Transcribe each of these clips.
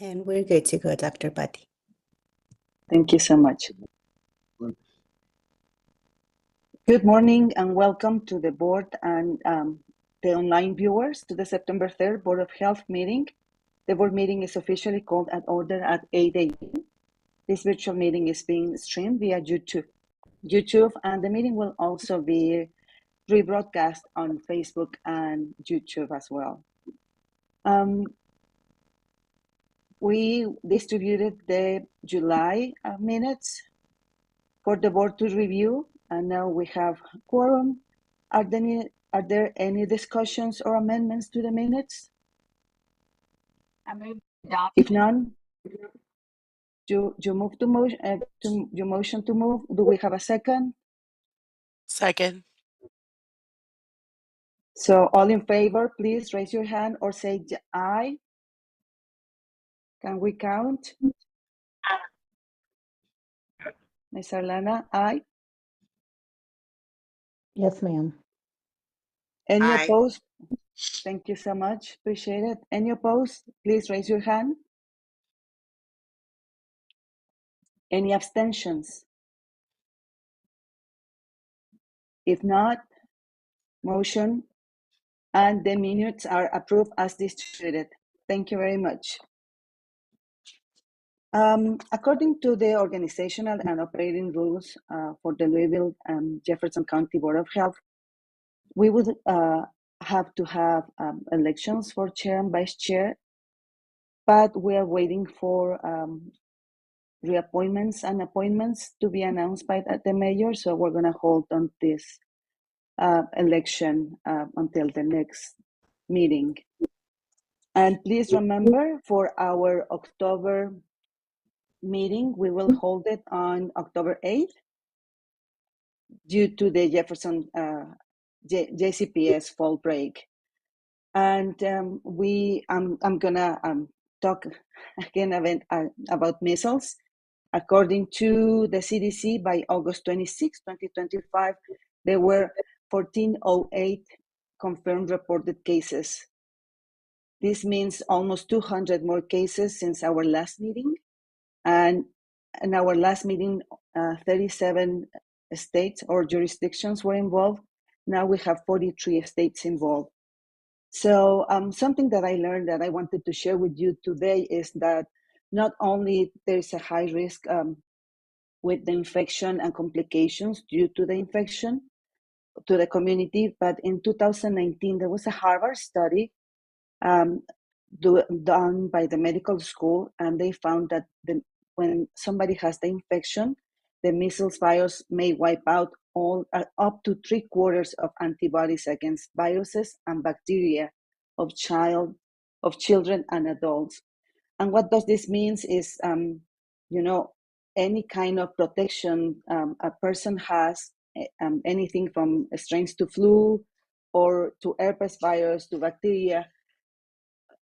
And we're good to go, Dr. Patti. Thank you so much. Good morning and welcome to the board and the online viewers to the September 3rd Board of Health meeting. The board meeting is officially called at order at 8 a.m. This virtual meeting is being streamed via YouTube, and the meeting will also be rebroadcast on Facebook and YouTube as well. We distributed the July minutes for the board to review, and now we have quorum. Are there any discussions or amendments to the minutes? If none, you move to motion. You motion to move. Do we have a second? Second. So all in favor, please raise your hand or say aye. Can we count? Ms. Arlana, aye. Yes, ma'am. Any Aye. opposed? Thank you so much. Appreciate it. Any opposed? Please raise your hand. Any abstentions? If not, motion and the minutes are approved as distributed. Thank you very much. According to the organizational and operating rules for the Louisville and Jefferson County Board of Health, we would have to have elections for chair and vice chair, but we are waiting for reappointments and appointments to be announced by the mayor, so we're going to hold on this election until the next meeting. And please remember, for our October meeting, we will hold it on October 8th due to the Jefferson JCPS fall break. And I'm gonna talk again about measles. According to the CDC, by August 26, 2025, there were 1,408 confirmed reported cases. This means almost 200 more cases since our last meeting. And in our last meeting, 37 states or jurisdictions were involved. Now we have 43 states involved. So something that I learned that I wanted to share with you today is that not only there's a high risk with the infection and complications due to the infection to the community, but in 2019, there was a Harvard study done by the medical school, and they found that when somebody has the infection, the measles virus may wipe out up to 3/4 of antibodies against viruses and bacteria of children and adults. And what does this mean is, any kind of protection a person has, anything from strains to flu or to herpes virus to bacteria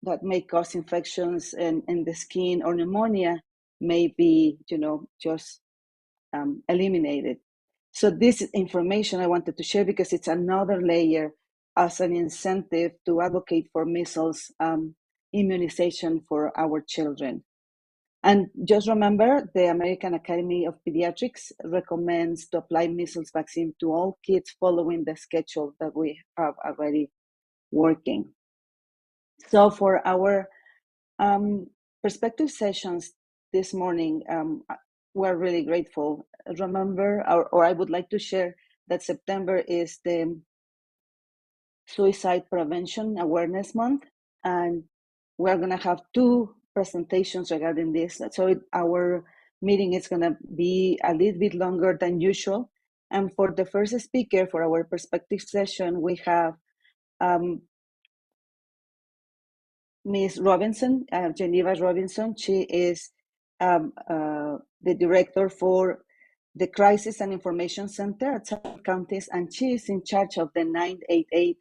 that may cause infections in the skin or pneumonia may be, just eliminated. So this information I wanted to share because it's another layer as an incentive to advocate for measles immunization for our children. And just remember, the American Academy of Pediatrics recommends to apply measles vaccine to all kids following the schedule that we have already working. So for our perspective sessions this morning, we're really grateful. Remember, or I would like to share that September is the Suicide Prevention Awareness Month, and we're going to have 2 presentations regarding this. So our meeting is going to be a little bit longer than usual. And for the first speaker for our perspective session, we have Ms. Robinson, Geneva Robinson. She is the director for the Crisis and Information Center at Sept counties, and she is in charge of the 988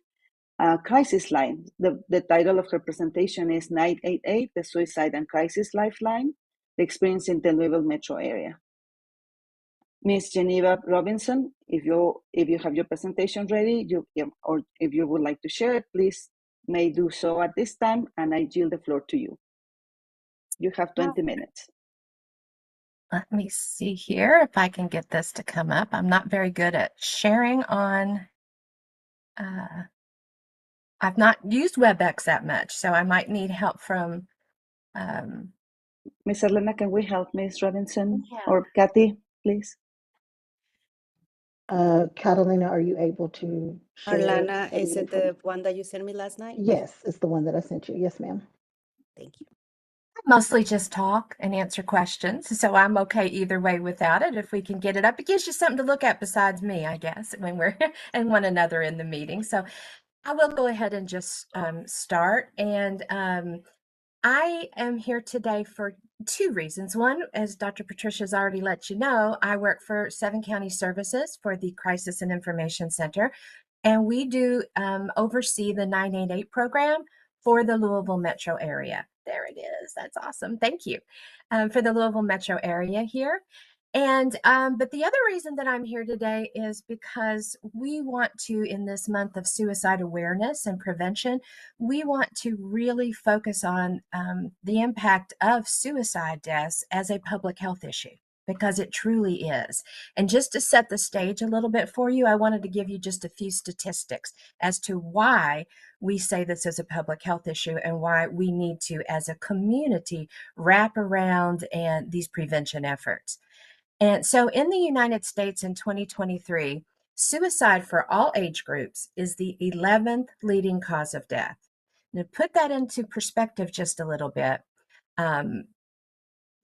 crisis line. The title of her presentation is 988, the Suicide and Crisis Lifeline, the experience in the Louisville Metro area. Ms. Geneva Robinson, if you have your presentation ready, or if you would like to share it, please may do so at this time, and I yield the floor to you. You have 20 minutes. Let me see here if I can get this to come up. I'm not very good at sharing on, I've not used WebEx that much, so I might need help from, Miss Elena, can we help Miss Robinson Yeah. or Kathy, please? Catalina, are you able to share? Arlana, is it the one that you sent me last night? Yes, it's the one that I sent you. Yes, ma'am. Thank you. mostly just talk and answer questions, so I'm okay either way without it. If we can get it up, it gives you something to look at besides me, I guess, when we're and one another in the meeting. So I will go ahead and just start. And I am here today for two reasons. One, as Dr. Patricia's already let you know, I work for 7 County Services for the Crisis and Information Center, and we do oversee the 988 program for the Louisville Metro area. There it is. That's awesome. Thank you. For the Louisville Metro area here. And but the other reason that I'm here today is because we want to, in this month of suicide awareness and prevention, we want to really focus on the impact of suicide deaths as a public health issue, because it truly is. And just to set the stage a little bit for you, I wanted to give you just a few statistics as to why we say this is a public health issue and why we need to, as a community, wrap around and these prevention efforts. And so in the United States in 2023, suicide for all age groups is the 11th leading cause of death. Now, to put that into perspective just a little bit, the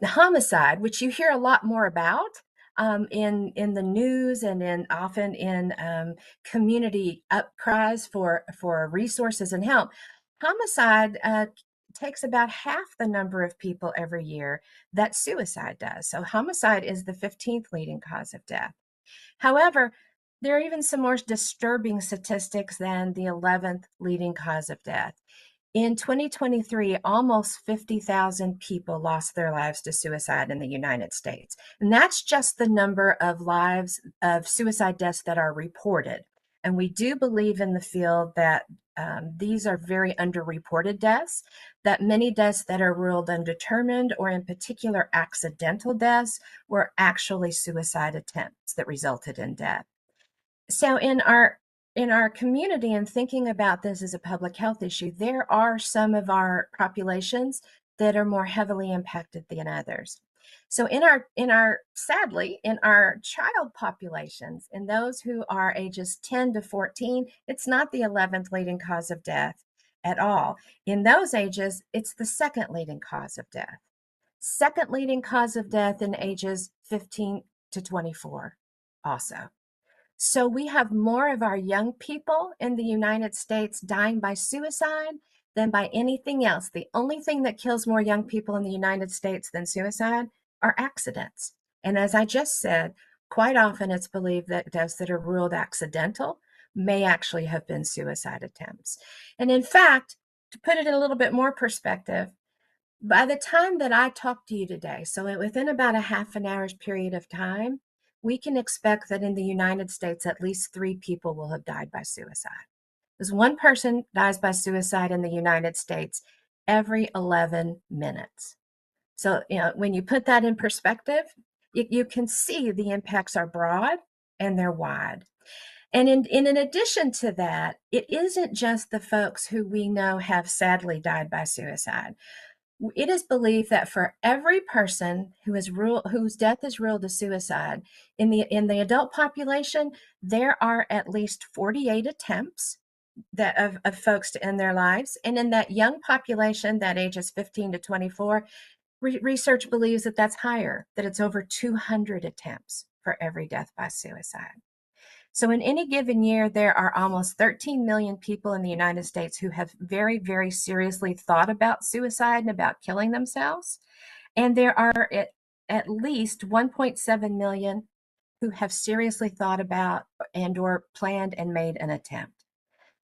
homicide, which you hear a lot more about in the news and often in community upcries for resources and help, homicide takes about half the number of people every year that suicide does. So homicide is the 15th leading cause of death. However, there are even some more disturbing statistics than the 11th leading cause of death. In 2023, almost 50,000 people lost their lives to suicide in the United States. And that's just the number of lives of suicide deaths that are reported. And we do believe in the field that these are very underreported deaths, that many deaths that are ruled undetermined or in particular accidental deaths were actually suicide attempts that resulted in death. So in our community and thinking about this as a public health issue, there are some of our populations that are more heavily impacted than others. So sadly, in our child populations, in those who are ages 10 to 14, it's not the 11th leading cause of death at all. In those ages, it's the second leading cause of death. Second leading cause of death in ages 15 to 24 also. So we have more of our young people in the United States dying by suicide than by anything else. The only thing that kills more young people in the United States than suicide are accidents. And as I just said, quite often it's believed that deaths that are ruled accidental may actually have been suicide attempts. And in fact, to put it in a little bit more perspective, by the time that I talk to you today, so within about a half an hour's period of time, we can expect that in the United States, at least 3 people will have died by suicide. Because one person dies by suicide in the United States every 11 minutes. So, when you put that in perspective, you can see the impacts are broad and they're wide. And in addition to that, it isn't just the folks who we know have sadly died by suicide. It is believed that for every person whose death is ruled as suicide, in the adult population, there are at least 48 attempts of folks to end their lives. And in that young population, that ages 15 to 24, research believes that that's higher, that it's over 200 attempts for every death by suicide. So in any given year, there are almost 13 million people in the United States who have very, very seriously thought about suicide and about killing themselves. And there are at least 1.7 million who have seriously thought about and or planned and made an attempt.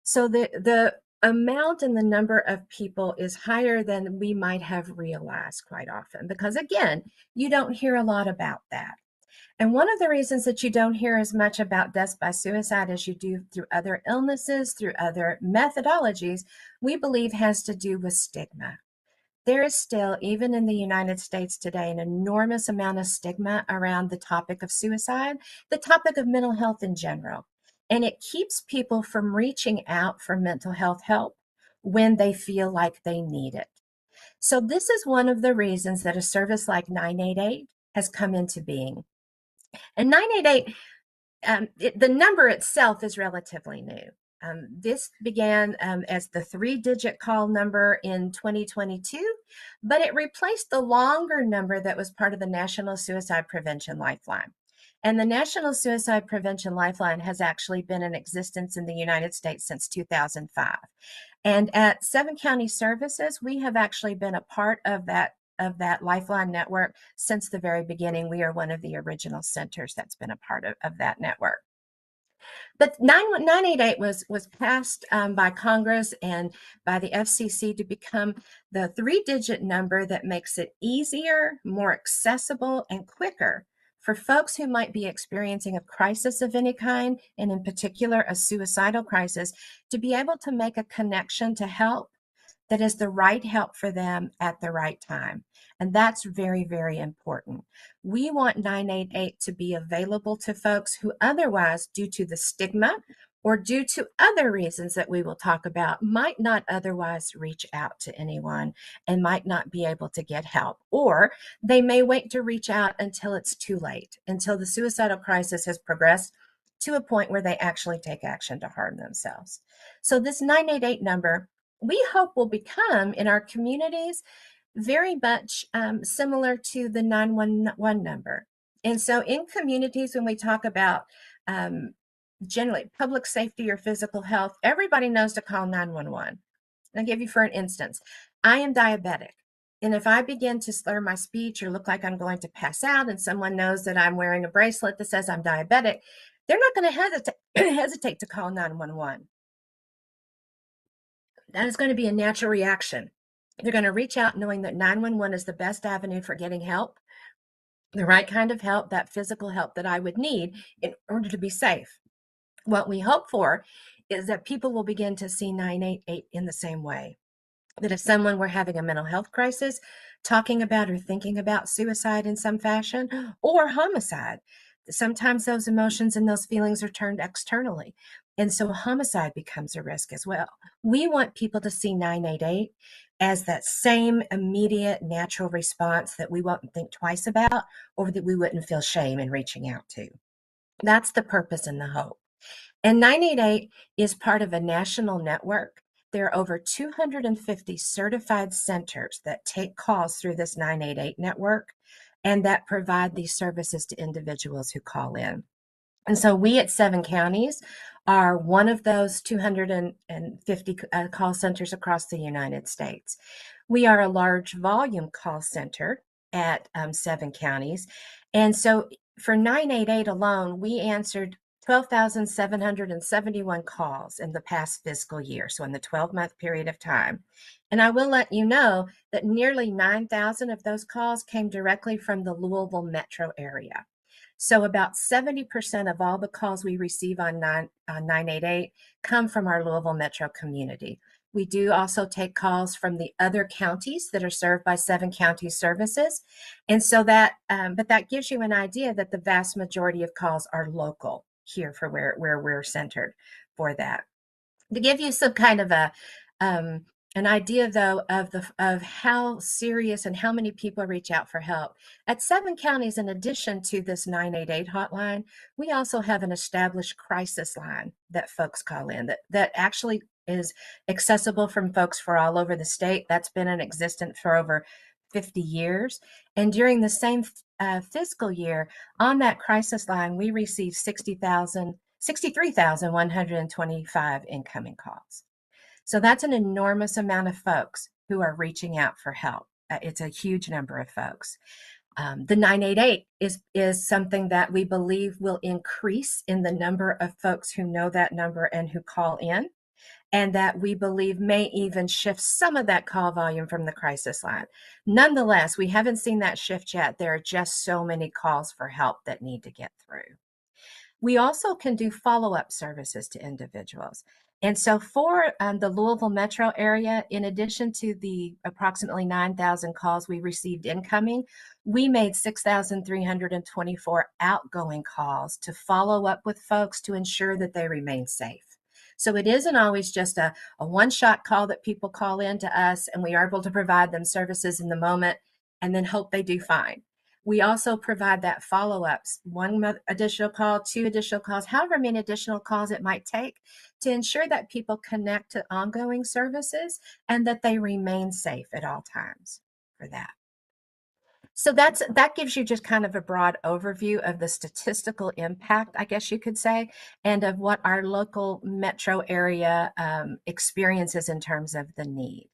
So the amount and the number of people is higher than we might have realized quite often, because again, you don't hear a lot about that. And one of the reasons that you don't hear as much about deaths by suicide as you do through other illnesses, through other methodologies, we believe has to do with stigma. there is still, even in the United States today, an enormous amount of stigma around the topic of suicide, the topic of mental health in general. And it keeps people from reaching out for mental health help when they feel like they need it. So this is one of the reasons that a service like 988 has come into being. And 988, the number itself is relatively new. This began as the 3-digit call number in 2022, but it replaced the longer number that was part of the National Suicide Prevention Lifeline. And the National Suicide Prevention Lifeline has actually been in existence in the United States since 2005. And at 7 County Services, we have actually been a part of that Lifeline network since the very beginning. We are one of the original centers that's been a part of that network. But 988 was passed by Congress and by the FCC to become the 3-digit number that makes it easier, more accessible, and quicker for folks who might be experiencing a crisis of any kind, and in particular a suicidal crisis, to be able to make a connection to help that is the right help for them at the right time. And that's very, very important. We want 988 to be available to folks who otherwise, due to the stigma or due to other reasons that we will talk about, might not otherwise reach out to anyone and might not be able to get help. Or they may wait to reach out until it's too late, until the suicidal crisis has progressed to a point where they actually take action to harm themselves. So this 988 number, we hope will become in our communities very much similar to the 911 number. And so in communities, when we talk about generally public safety or physical health, everybody knows to call 911. I'll give you for an instance. I am diabetic. And if I begin to slur my speech or look like I'm going to pass out and someone knows that I'm wearing a bracelet that says I'm diabetic, they're not going to hesitate to call 911. That is going to be a natural reaction. They're going to reach out knowing that 911 is the best avenue for getting help, the right kind of help, that physical help that I would need in order to be safe. What we hope for is that people will begin to see 988 in the same way. That if someone were having a mental health crisis, talking about or thinking about suicide in some fashion, or homicide, sometimes those emotions and those feelings are turned externally. And so homicide becomes a risk as well. We want people to see 988 as that same immediate natural response that we won't think twice about, or that we wouldn't feel shame in reaching out to. That's the purpose and the hope. And 988 is part of a national network. There are over 250 certified centers that take calls through this 988 network and that provide these services to individuals who call in. And so we at 7 counties are one of those 250 call centers across the United States. We are a large volume call center at 7 counties. And so for 988 alone, we answered 12,771 calls in the past fiscal year, so in the 12-month period of time. And I will let you know that nearly 9,000 of those calls came directly from the Louisville Metro area. So about 70% of all the calls we receive on 988 come from our Louisville Metro community. We do also take calls from the other counties that are served by 7 County Services. And so that, but that gives you an idea that the vast majority of calls are local here for where we're centered for that. To give you some kind of an idea though of how serious and how many people reach out for help. At 7 counties, in addition to this 988 hotline, we also have an established crisis line that folks call in that actually is accessible from folks for all over the state. That's been in existence for over 50 years. And during the same fiscal year, on that crisis line, we received 63,125 incoming calls. So that's an enormous amount of folks who are reaching out for help. It's a huge number of folks. The 988 is something that we believe will increase in the number of folks who know that number and who call in, and that we believe may even shift some of that call volume from the crisis line. Nonetheless, we haven't seen that shift yet. There are just so many calls for help that need to get through. We also can do follow-up services to individuals. And so for the Louisville Metro area, in addition to the approximately 9,000 calls we received incoming, we made 6,324 outgoing calls to follow up with folks to ensure that they remain safe. So it isn't always just a one-shot call that people call in to us and we are able to provide them services in the moment and then hope they do fine. We also provide that follow-ups, one additional call, 2 additional calls, however many additional calls it might take to ensure that people connect to ongoing services and that they remain safe at all times for that. So that gives you just kind of a broad overview of the statistical impact, I guess you could say, and of what our local metro area experiences in terms of the need.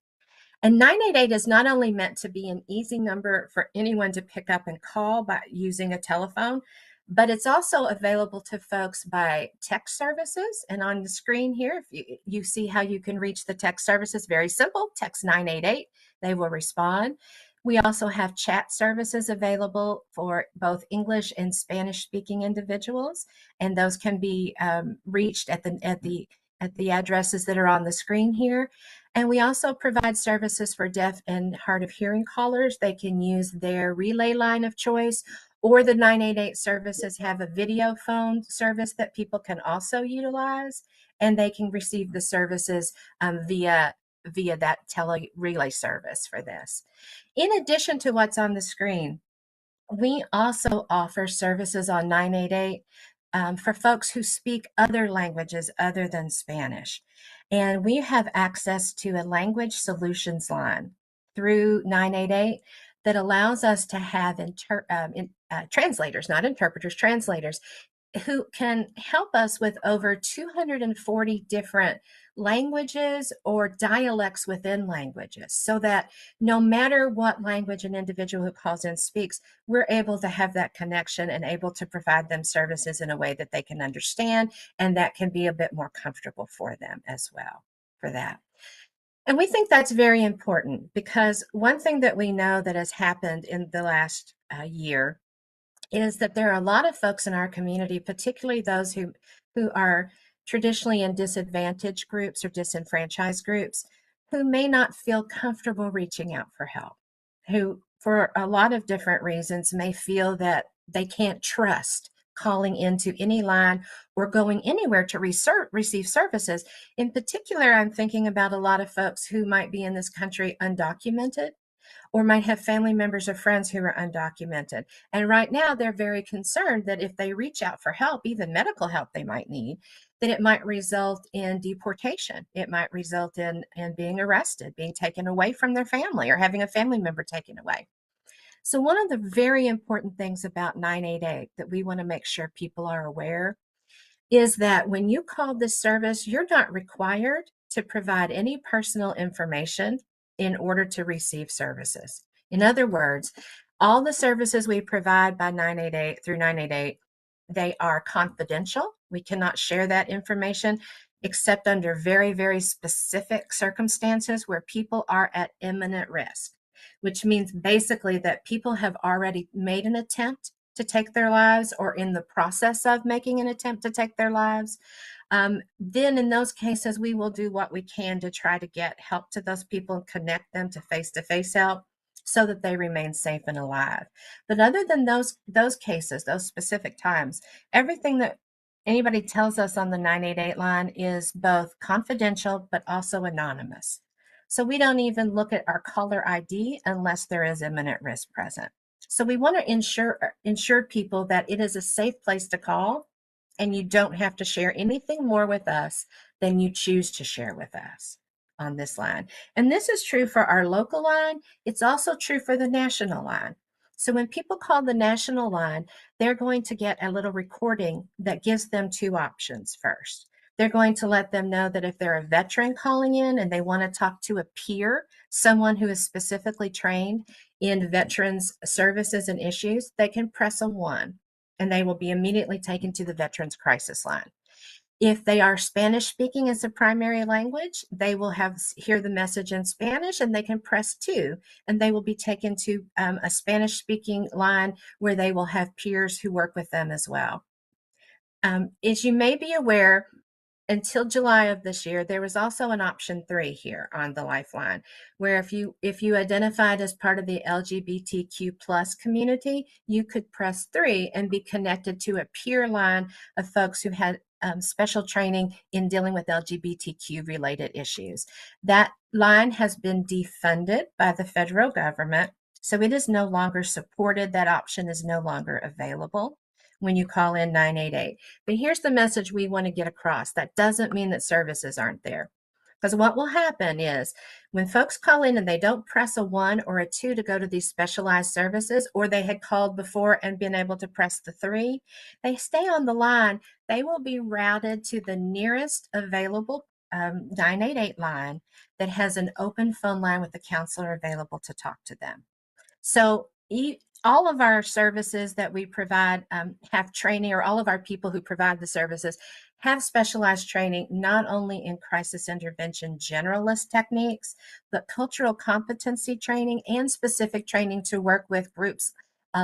And 988 is not only meant to be an easy number for anyone to pick up and call by using a telephone, but it's also available to folks by text services. And on the screen here, if you see how you can reach the text services, very simple, text 988, they will respond. We also have chat services available for both English and Spanish speaking individuals, and those can be reached at the addresses that are on the screen here. And we also provide services for deaf and hard of hearing callers. They can use their relay line of choice, or the 988 services have a video phone service that people can also utilize, and they can receive the services via that tele relay service for this. In addition to what's on the screen, we also offer services on 988 for folks who speak other languages other than Spanish. And we have access to a language solutions line through 988 that allows us to have translators, not interpreters, translators, who can help us with over 240 different languages or dialects within languages, so that no matter what language an individual who calls in speaks, we're able to have that connection and able to provide them services in a way that they can understand and that can be a bit more comfortable for them as well for that. And we think that's very important, because one thing that we know that has happened in the last year is that there are a lot of folks in our community, particularly those who are traditionally in disadvantaged groups or disenfranchised groups, who may not feel comfortable reaching out for help, who for a lot of different reasons may feel that they can't trust calling into any line or going anywhere to receive services. In particular, I'm thinking about a lot of folks who might be in this country undocumented, or might have family members or friends who are undocumented. And right now, they're very concerned that if they reach out for help, even medical help they might need, that it might result in deportation. It might result in being arrested, being taken away from their family, or having a family member taken away. So one of the very important things about 988 that we want to make sure people are aware is that when you call this service, you're not required to provide any personal information in order to receive services. In other words, all the services we provide by 988 through 988, they are confidential. We cannot share that information except under very, very specific circumstances where people are at imminent risk, which means basically that people have already made an attempt to take their lives or in the process of making an attempt to take their lives. Then in those cases, we will do what we can to try to get help to those people and connect them to face-to-face help so that they remain safe and alive. But other than those cases, those specific times, everything that anybody tells us on the 988 line is both confidential but also anonymous. So we don't even look at our caller ID unless there is imminent risk present. So we want to ensure people that it is a safe place to call, and you don't have to share anything more with us than you choose to share with us on this line. And this is true for our local line. It's also true for the national line. So when people call the national line, they're going to get a little recording that gives them 2 options first. They're going to let them know that if they're a veteran calling in and they want to talk to a peer, someone who is specifically trained in veterans services and issues, they can press a 1 and they will be immediately taken to the Veterans Crisis Line. If they are Spanish speaking as a primary language, they will hear the message in Spanish and they can press 2 and they will be taken to a Spanish speaking line where they will have peers who work with them as well. As you may be aware, until July of this year, there was also an option 3 here on the Lifeline, where if you identified as part of the LGBTQ plus community, you could press 3 and be connected to a peer line of folks who had special training in dealing with LGBTQ related issues. That line has been defunded by the federal government, so it is no longer supported. That option is no longer available when you call in 988. But here's the message we want to get across. That doesn't mean that services aren't there. Because what will happen is when folks call in and they don't press a 1 or a 2 to go to these specialized services, or they had called before and been able to press the 3, they stay on the line. They will be routed to the nearest available 988 line that has an open phone line with a counselor available to talk to them. So all of our services that we provide have training, or all of our people who provide the services have specialized training, not only in crisis intervention generalist techniques, but cultural competency training and specific training to work with groups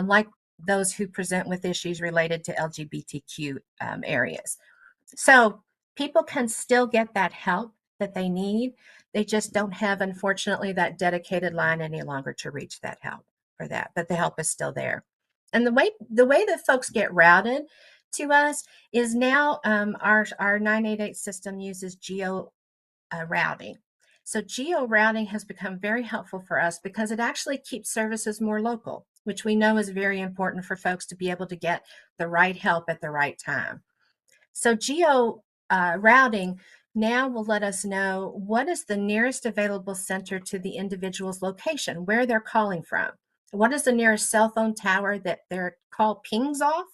like those who present with issues related to LGBTQ areas. So people can still get that help that they need. They just don't have, unfortunately, that dedicated line any longer to reach that help for that, but the help is still there. And the way that folks get routed to us is now our 988 system uses geo routing. So geo routing has become very helpful for us because it actually keeps services more local, which we know is very important for folks to be able to get the right help at the right time. So geo routing now will let us know what is the nearest available center to the individual's location, where they're calling from. What is the nearest cell phone tower that their call pings off?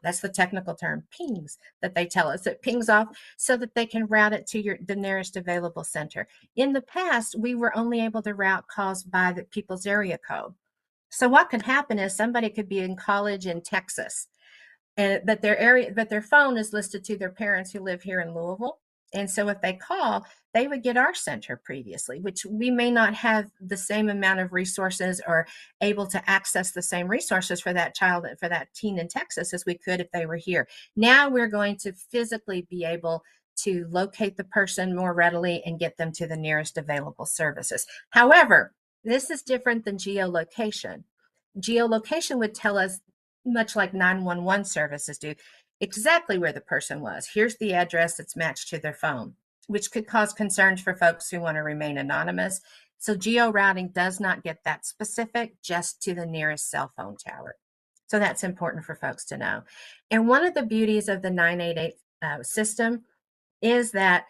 That's the technical term, pings, that they tell us. It pings off so that they can route it to the nearest available center. In the past, we were only able to route calls by the people's area code. So what could happen is somebody could be in college in Texas, but their phone is listed to their parents who live here in Louisville. And so if they call, they would get our center previously, which we may not have the same amount of resources or able to access the same resources for that child, for that teen in Texas, as we could if they were here. Now we're going to physically be able to locate the person more readily and get them to the nearest available services. However, this is different than geolocation. Geolocation would tell us, much like 911 services do, exactly where the person was. Here's the address that's matched to their phone, which could cause concerns for folks who want to remain anonymous. So geo routing does not get that specific, just to the nearest cell phone tower. So that's important for folks to know. And one of the beauties of the 988 system is that,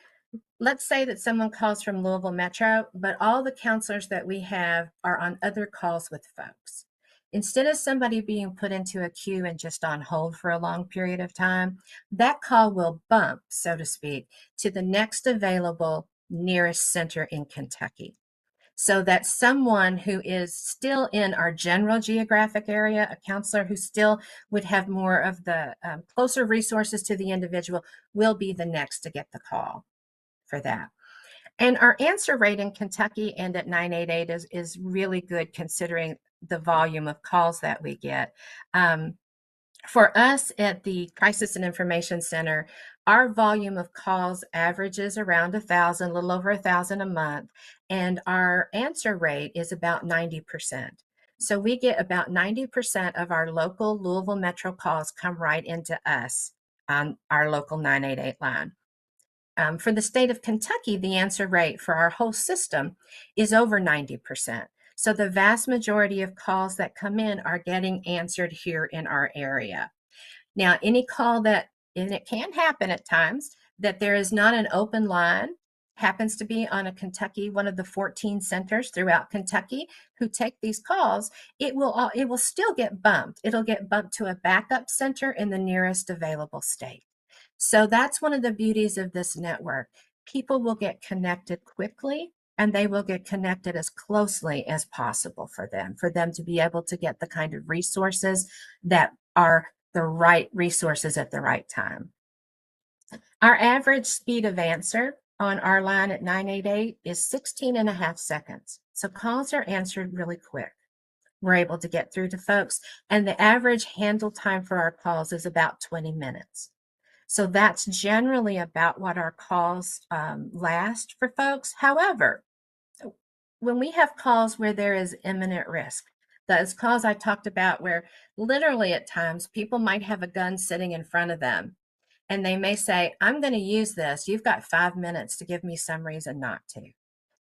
let's say that someone calls from Louisville Metro, but all the counselors that we have are on other calls with folks. Instead of somebody being put into a queue and just on hold for a long period of time, that call will bump, so to speak, to the next available nearest center in Kentucky. So that someone who is still in our general geographic area, a counselor who still would have more of the closer resources to the individual, will be the next to get the call for that. And our answer rate in Kentucky and at 988 is really good, considering the volume of calls that we get. For us at the Crisis and Information Center, our volume of calls averages around 1,000, a little over 1,000 a month, and our answer rate is about 90%. So we get about 90% of our local Louisville Metro calls come right into us on our local 988 line. For the state of Kentucky, the answer rate for our whole system is over 90%. So the vast majority of calls that come in are getting answered here in our area. Now, any call that, and it can happen at times, that there is not an open line, happens to be on a Kentucky, one of the 14 centers throughout Kentucky who take these calls, it will still get bumped. It'll get bumped to a backup center in the nearest available state. So that's one of the beauties of this network. People will get connected quickly, and they will get connected as closely as possible for them to be able to get the kind of resources that are the right resources at the right time. Our average speed of answer on our line at 988 is 16.5 seconds. So calls are answered really quick. We're able to get through to folks, and the average handle time for our calls is about 20 minutes. So that's generally about what our calls last for folks. However, when we have calls where there is imminent risk, those calls I talked about where literally at times people might have a gun sitting in front of them and they may say, I'm going to use this. You've got 5 minutes to give me some reason not to.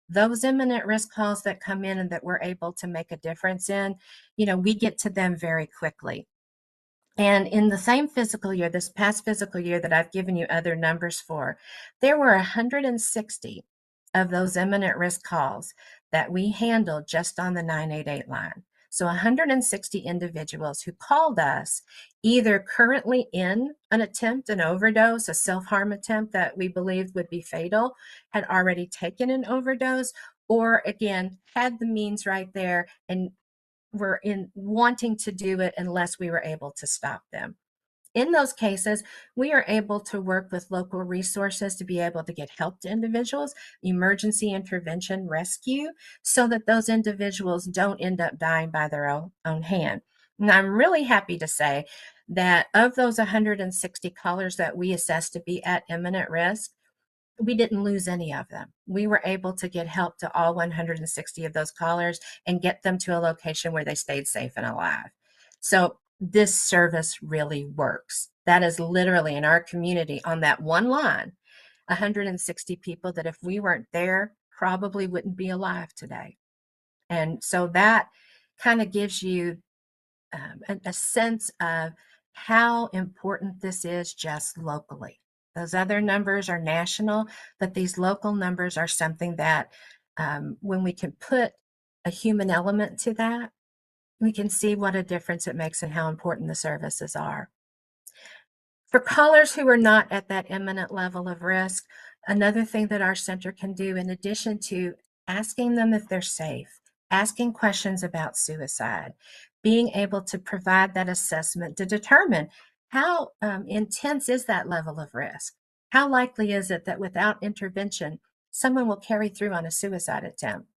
Those imminent risk calls that come in and that we're able to make a difference in, we get to them very quickly. And in the same fiscal year, this past fiscal year that I've given you other numbers for, there were 160 of those imminent risk calls that we handled just on the 988 line. So 160 individuals who called us either currently in an attempt, an overdose, a self-harm attempt that we believed would be fatal, had already taken an overdose, or again, had the means right there and were in wanting to do it unless we were able to stop them. In those cases, we are able to work with local resources to be able to get help to individuals, emergency intervention rescue, so that those individuals don't end up dying by their own hand. And I'm really happy to say that of those 160 callers that we assessed to be at imminent risk, we didn't lose any of them. We were able to get help to all 160 of those callers and get them to a location where they stayed safe and alive. So this service really works. That is literally in our community on that one line, 160 people that if we weren't there, probably wouldn't be alive today. And so that kind of gives you a sense of how important this is just locally. Those other numbers are national, but these local numbers are something that when we can put a human element to that, we can see what a difference it makes and how important the services are. For callers who are not at that imminent level of risk, another thing that our center can do, in addition to asking them if they're safe, asking questions about suicide, being able to provide that assessment to determine how intense is that level of risk? How likely is it that without intervention, someone will carry through on a suicide attempt?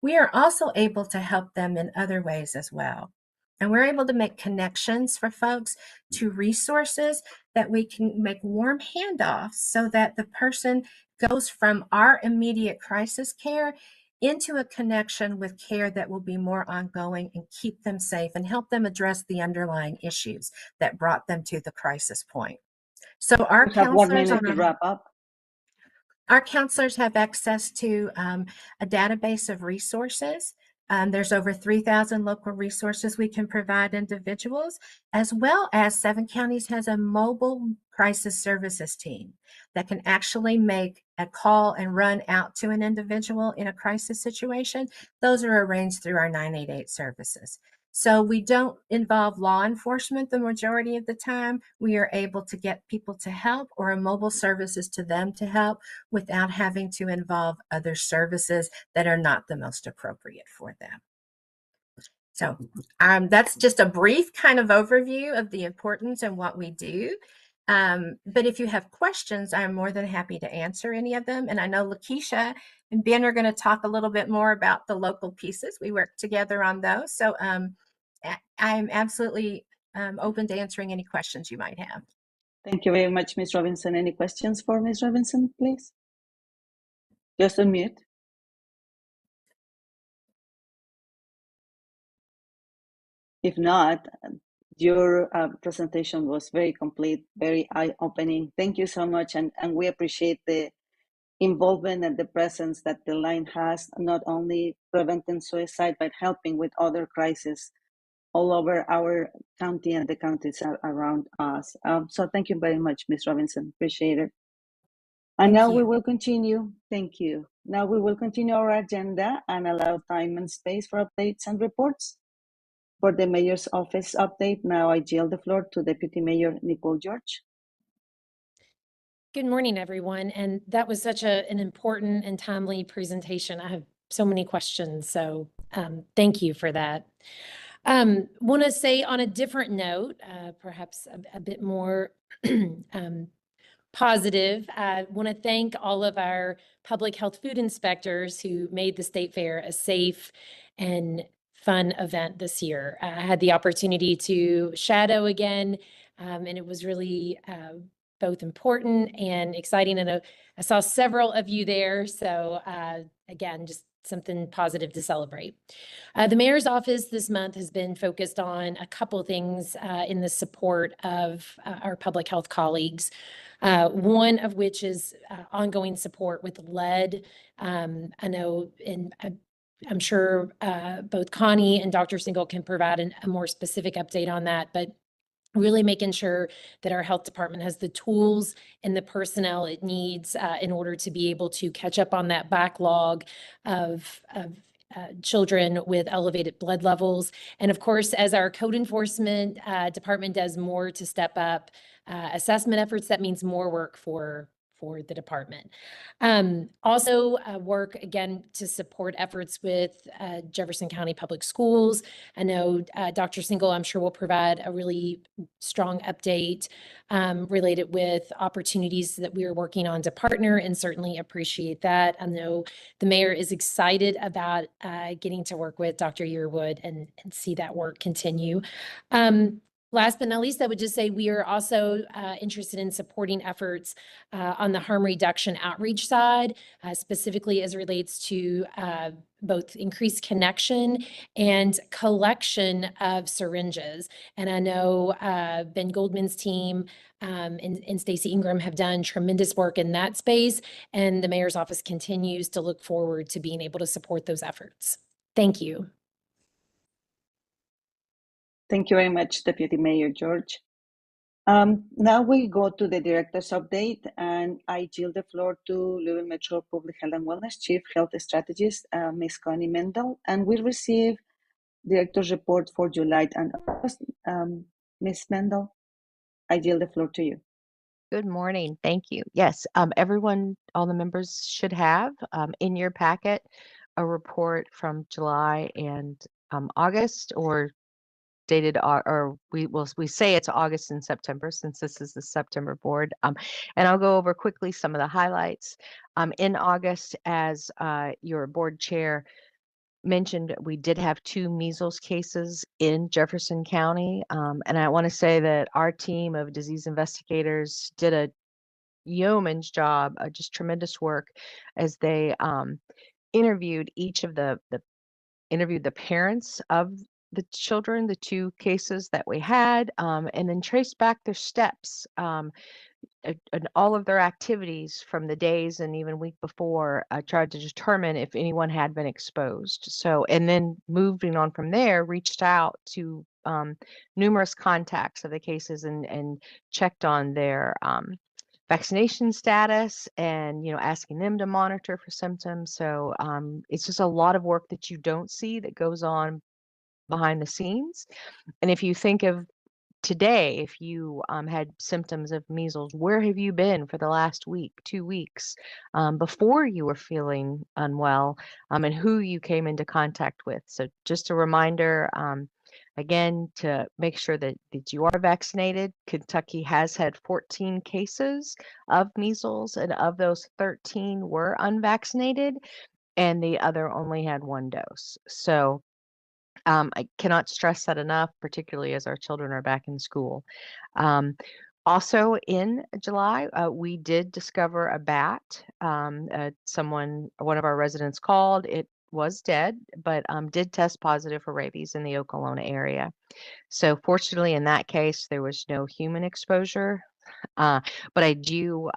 We are also able to help them in other ways as well. And we're able to make connections for folks to resources that we can make warm handoffs so that the person goes from our immediate crisis care into a connection with care that will be more ongoing and keep them safe and help them address the underlying issues that brought them to the crisis point. So our We have 1 counselors minute to wrap up. Our counselors have access to a database of resources. There's over 3,000 local resources we can provide individuals, as well as 7 counties has a mobile crisis services team that can actually make a call and run out to an individual in a crisis situation. Those are arranged through our 988 services. So we don't involve law enforcement the majority of the time. We are able to get people to help or a mobile services to them to help without having to involve other services that are not the most appropriate for them. So that's just a brief kind of overview of the importance and what we do. But if you have questions, I'm more than happy to answer any of them. And I know Lakeisha and Ben are going to talk a little bit more about the local pieces. We work together on those. So I'm absolutely open to answering any questions you might have. Thank you very much, Ms. Robinson. Any questions for Ms. Robinson, please? Just unmute. If not, your presentation was very complete, very eye-opening. Thank you so much, and we appreciate the involvement and the presence that the line has, not only preventing suicide, but helping with other crises all over our county and the counties around us. So thank you very much, Ms. Robinson. Appreciate it. And now we will continue. Thank you. Now we will continue our agenda and allow time and space for updates and reports. For the Mayor's Office update, now I yield the floor to Deputy Mayor Nicole George. Good morning, everyone. And that was such an important and timely presentation. I have so many questions, so thank you for that. Want to say on a different note, perhaps a bit more positive, I want to thank all of our public health food inspectors who made the State Fair a safe and fun event this year. I had the opportunity to shadow again, and it was really both important and exciting. And I saw several of you there. So again, just something positive to celebrate. The mayor's office this month has been focused on a couple of things in the support of our public health colleagues. One of which is ongoing support with lead. I know I'm sure both Connie and Dr. Single can provide a more specific update on that, but really making sure that our health department has the tools and the personnel it needs in order to be able to catch up on that backlog of children with elevated blood levels. And of course, as our code enforcement department does more to step up assessment efforts, that means more work for the department. Also work again to support efforts with Jefferson County Public Schools. I know Dr. Single, I'm sure will provide a really strong update related with opportunities that we are working on to partner, and certainly appreciate that. I know the mayor is excited about getting to work with Dr. Yearwood and see that work continue. Last but not least, I would just say we are also interested in supporting efforts on the harm reduction outreach side, specifically as it relates to both increased connection and collection of syringes. And I know Ben Goldman's team and Stacey Ingram have done tremendous work in that space, and the mayor's office continues to look forward to being able to support those efforts. Thank you. Thank you very much, Deputy Mayor George. Now we go to the director's update, and I yield the floor to Louisville Metro Public Health and Wellness Chief Health Strategist, Ms. Connie Mendel, and we'll receive director's report for July and August. Ms. Mendel, I yield the floor to you. Good morning. Thank you. Yes, everyone, all the members should have in your packet a report from July and August, or dated, or we say it's August and September, since this is the September board. And I'll go over quickly some of the highlights. In August, as your board chair mentioned, we did have 2 measles cases in Jefferson County. And I want to say that our team of disease investigators did a yeoman's job, just tremendous work, as they interviewed interviewed the parents of the children, the 2 cases that we had, and then traced back their steps and all of their activities from the days and even week before, tried to determine if anyone had been exposed. So, and then moving on from there, reached out to numerous contacts of the cases and checked on their vaccination status, and asking them to monitor for symptoms. So it's just a lot of work that you don't see that goes on behind the scenes. And if you think of today, if you had symptoms of measles, where have you been for the last week, 2 weeks, before you were feeling unwell, and who you came into contact with? So just a reminder, again, to make sure that you are vaccinated. Kentucky has had 14 cases of measles, and of those 13 were unvaccinated, and the other only had 1 dose. So I cannot stress that enough, particularly as our children are back in school. Also in July, we did discover a bat. One of our residents called. It was dead, but did test positive for rabies in the Okolona area. So fortunately, in that case, there was no human exposure. But I do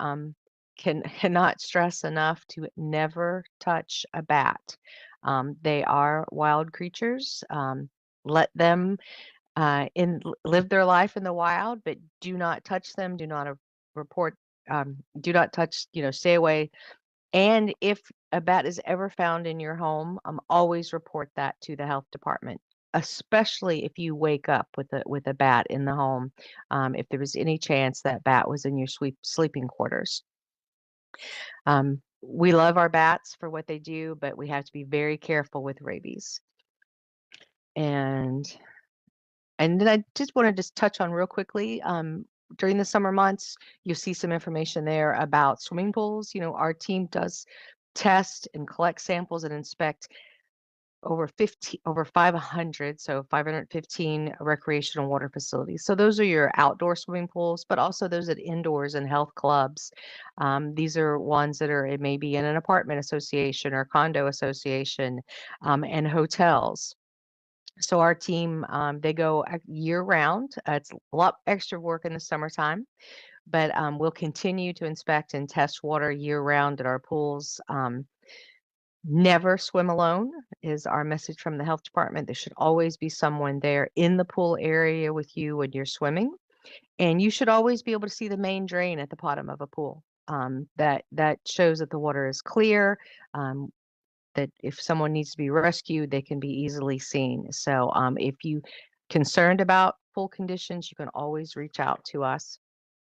cannot stress enough to never touch a bat. They are wild creatures. Let them live their life in the wild, but do not touch them. Do not report. Do not touch. Stay away. And if a bat is ever found in your home, always report that to the health department, especially if you wake up with a bat in the home. If there was any chance that bat was in your sleeping quarters. We love our bats for what they do, but we have to be very careful with rabies. And then I just want to touch on real quickly, during the summer months, you'll see some information there about swimming pools. Our team does test and collect samples and inspect over 500, so 515 recreational water facilities. So those are your outdoor swimming pools, but also those at indoors and health clubs. These are ones that are it may be in an apartment association or condo association, and hotels. So our team, they go year round. It's a lot extra work in the summertime, but we'll continue to inspect and test water year round at our pools. Never swim alone is our message from the health department. There should always be someone there in the pool area with you when you're swimming. And you should always be able to see the main drain at the bottom of a pool. That shows that the water is clear, that if someone needs to be rescued, they can be easily seen. So if you concerned about pool conditions, you can always reach out to us.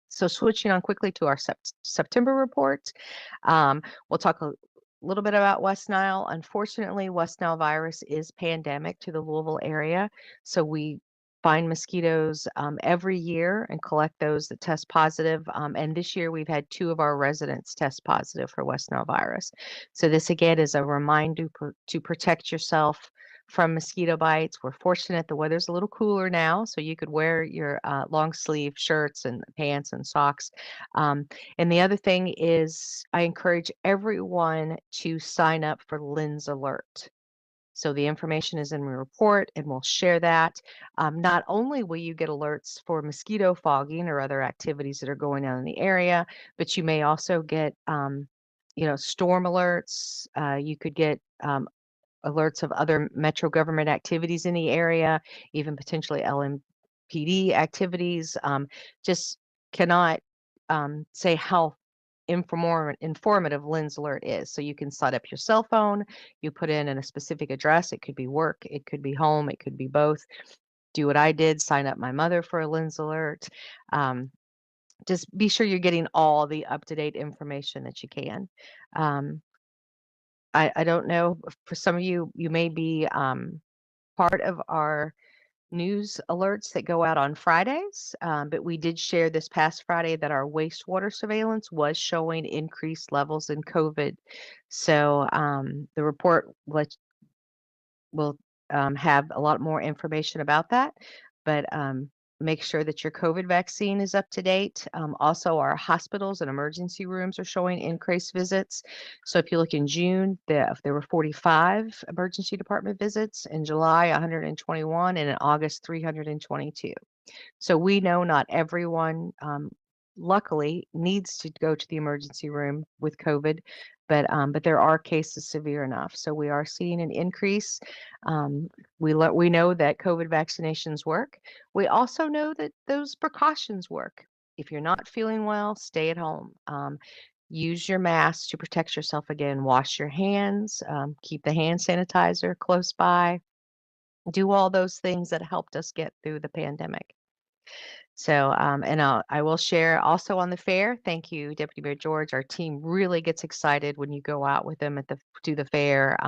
So switching on quickly to our September report, we'll talk a little bit about West Nile. Unfortunately, West Nile virus is pandemic to the Louisville area. So we find mosquitoes every year and collect those that test positive. And this year we've had 2 of our residents test positive for West Nile virus. So this again is a reminder to protect yourself from mosquito bites. We're fortunate the weather's a little cooler now, so you could wear your long sleeve shirts and pants and socks. And the other thing is I encourage everyone to sign up for Lynn's Alert. So the information is in the report and we'll share that. Not only will you get alerts for mosquito fogging or other activities that are going on in the area, but you may also get, storm alerts. You could get alerts of other Metro government activities in the area, even potentially LMPD activities. Just cannot say how informative Lynn's Alert is. So you can set up your cell phone, you put in a specific address. It could be work, it could be home, it could be both. Do what I did, sign up my mother for a Lynn's Alert. Just be sure you're getting all the up-to-date information that you can. I don't know, for some of you, you may be part of our news alerts that go out on Fridays, but we did share this past Friday that our wastewater surveillance was showing increased levels in COVID. So the report will have a lot more information about that, but make sure that your COVID vaccine is up to date. Also, our hospitals and emergency rooms are showing increased visits. So if you look in June, there were 45 emergency department visits, in July 121, and in August 322. So we know not everyone, luckily, needs to go to the emergency room with COVID, but there are cases severe enough. So we are seeing an increase. We know that COVID vaccinations work. We also know that those precautions work. If you're not feeling well, stay at home. Use your mask to protect yourself again. Wash your hands. Keep the hand sanitizer close by. Do all those things that helped us get through the pandemic. So, and I will share also on the fair. Thank you, Deputy Mayor George. Our team really gets excited when you go out with them to the fair.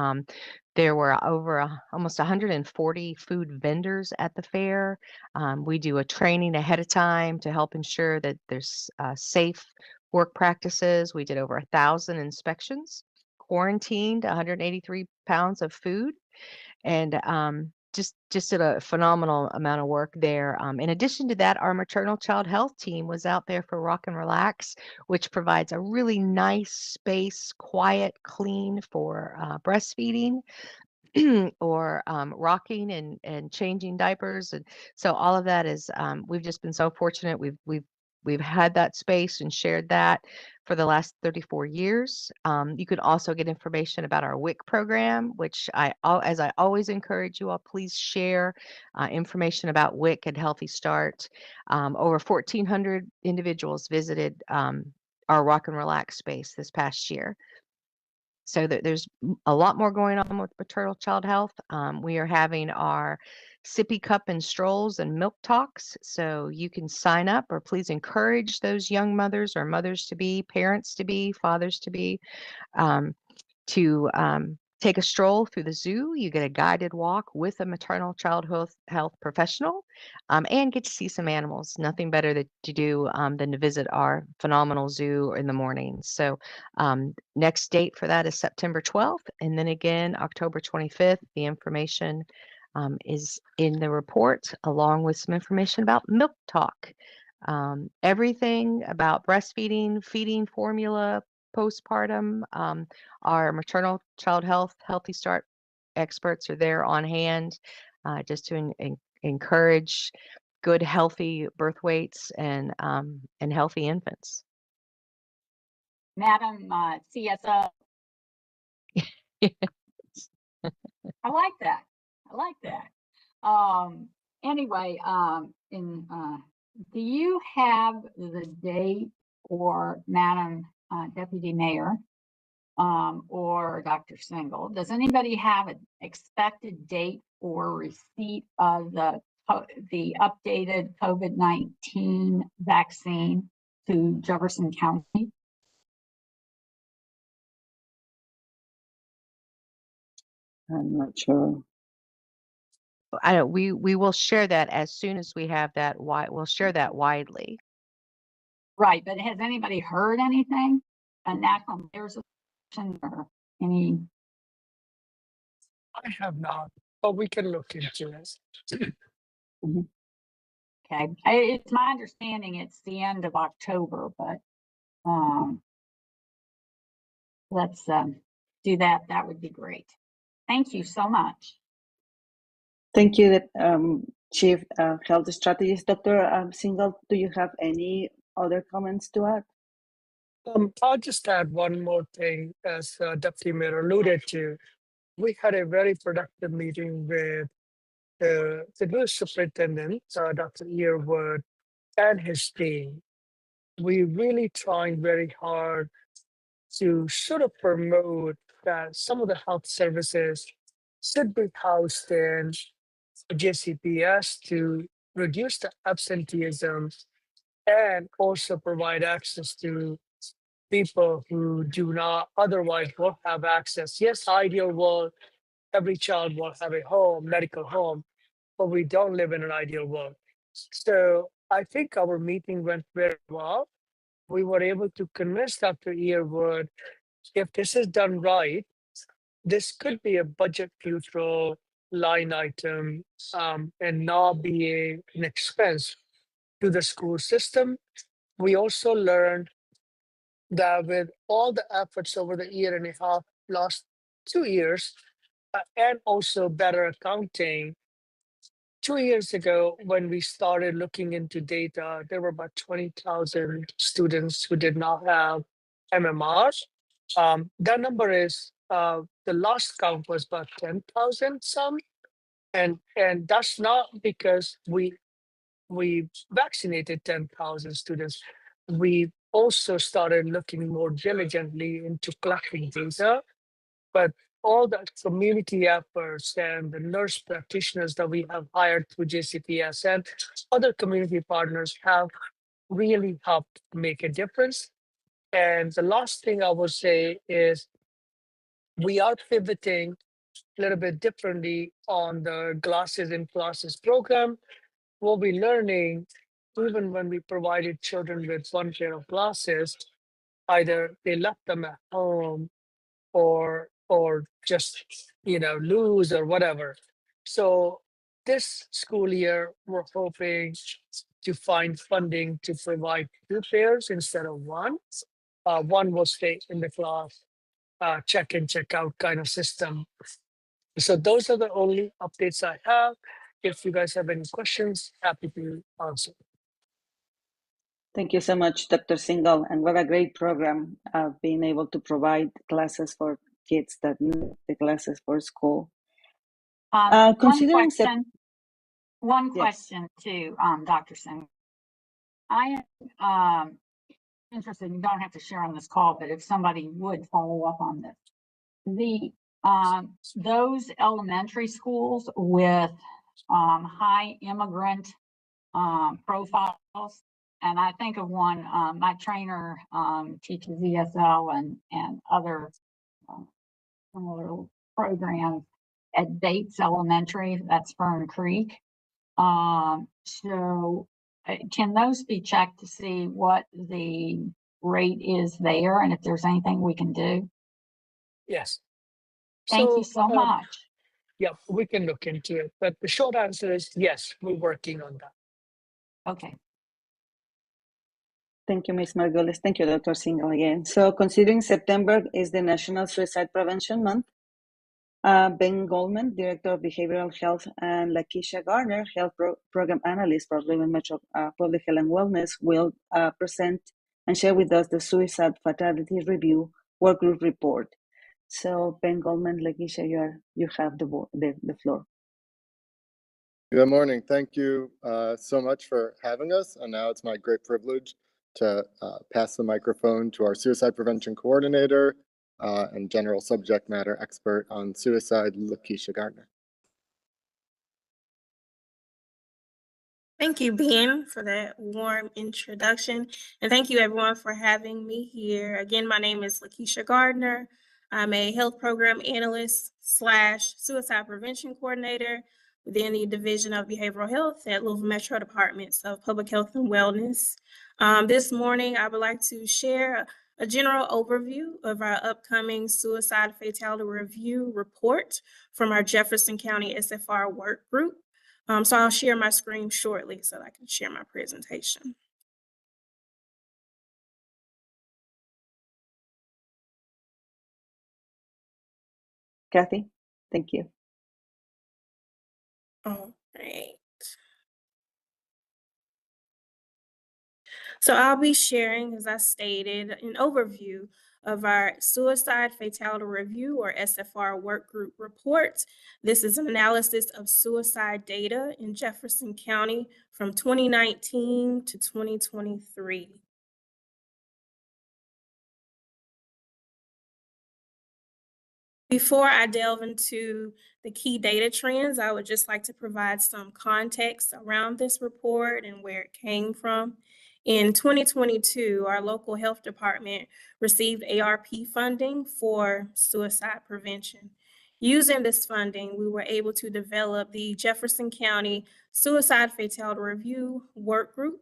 There were almost 140 food vendors at the fair. We do a training ahead of time to help ensure that there's safe work practices. We did over 1,000 inspections, quarantined 183 pounds of food, and just did a phenomenal amount of work there. In addition to that, our maternal child health team was out there for Rock and Relax, which provides a really nice space, quiet, clean for breastfeeding or rocking and changing diapers. And so all of that is, we've just been so fortunate. We've had that space and shared that for the last 34 years. You can also get information about our WIC program, which as I always encourage you all, please share information about WIC and Healthy Start. Over 1,400 individuals visited our Rock and Relax space this past year. So there's a lot more going on with maternal child health. We are having our sippy cup and strolls and milk talks. So you can sign up, or please encourage those young mothers or mothers to be, parents to be, fathers to be, to take a stroll through the zoo. You get a guided walk with a maternal child health professional, and get to see some animals. Nothing better to do than to visit our phenomenal zoo in the morning. So next date for that is September 12th, and then again October 25th. The information is in the report, along with some information about Milk Talk. Everything about breastfeeding, feeding formula, postpartum. Our maternal child health, Healthy Start experts are there on hand, just to encourage good, healthy birth weights and healthy infants. Madam CSO. I like that. I like that. Anyway, do you have the date for Madam Deputy Mayor or Dr. Single? Does anybody have an expected date for receipt of the updated COVID-19 vaccine to Jefferson County? I'm not sure. We will share that as soon as we have that. We'll share that widely. Right, but has anybody heard anything? A national mayor's association or any? I have not, but we can look into it. Okay, it's my understanding it's the end of October, but let's do that. That would be great. Thank you so much. Thank you, Chief Health Strategist. Dr. Singal, do you have any other comments to add? I'll just add one more thing, as Deputy Mayor alluded to. We had a very productive meeting with the new superintendent, Dr. Earwood, and his team. We really trying very hard to sort of promote that some of the health services should be housed in JCPS to reduce the absenteeism and also provide access to people who do not otherwise will have access. Yes, ideal world, every child will have a home, medical home, but we don't live in an ideal world. So I think our meeting went very well. We were able to convince Dr. Earwood, if this is done right, this could be a budget neutral line item and not be an expense to the school system. We also learned that with all the efforts over the year and a half, last 2 years, and also better accounting, 2 years ago, when we started looking into data, there were about 20,000 students who did not have MMRs. That number is, the last count was about 10,000 some. And that's not because we vaccinated 10,000 students. We also started looking more diligently into collecting data, but all the community efforts and the nurse practitioners that we have hired through JCPS and other community partners have really helped make a difference. And the last thing I will say is we are pivoting a little bit differently on the Glasses in Classes program. What we're learning, even when we provided children with one pair of glasses, either they left them at home or just lose or whatever. So this school year, we're hoping to find funding to provide 2 pairs instead of one. One will stay in the class, check in, check out kind of system. So those are the only updates I have. If you guys have any questions, happy to answer. Thank you so much, Dr. Singal, and what a great program of being able to provide classes for kids that need the classes for school. Considering one Yes. question to Dr. Singh. I am interested, you don't have to share on this call, but if somebody would follow up on this. Those elementary schools with high immigrant profiles, and I think of one, my trainer teaches ESL and other similar programs at Bates Elementary, that's Fern Creek. Can those be checked to see what the rate is there and if there's anything we can do? Yes. Thank you so much. Yeah, we can look into it. But the short answer is yes, we're working on that. Okay. Thank you, Ms. Margolis. Thank you, Dr. Singhal again. So considering September is the National Suicide Prevention Month, Ben Goldman, Director of Behavioral Health, and Lakeisha Garner, Health Program Analyst for Louisville Metro Public Health and Wellness, will present and share with us the Suicide Fatality Review Workgroup Report. So Ben Goldman, Lakeisha, you have the floor. Good morning. Thank you so much for having us. And now it's my great privilege to pass the microphone to our Suicide Prevention Coordinator and General Subject Matter Expert on Suicide, Lakeisha Gardner. Thank you, Ben, for that warm introduction. And thank you, everyone, for having me here. Again, my name is Lakeisha Gardner. I'm a health program analyst / suicide prevention coordinator within the Division of Behavioral Health at Louisville Metro Departments of Public Health and Wellness. This morning, I would like to share a general overview of our upcoming Suicide Fatality Review report from our Jefferson County SFR work group. So I'll share my screen shortly so that I can share my presentation. Kathy, thank you. All right. So I'll be sharing, as I stated, an overview of our Suicide Fatality Review, or SFR work group report. This is an analysis of suicide data in Jefferson County from 2019 to 2023. Before I delve into the key data trends, I would just like to provide some context around this report and where it came from. In 2022, our local health department received ARP funding for suicide prevention. Using this funding, we were able to develop the Jefferson County Suicide Fatality Review work group.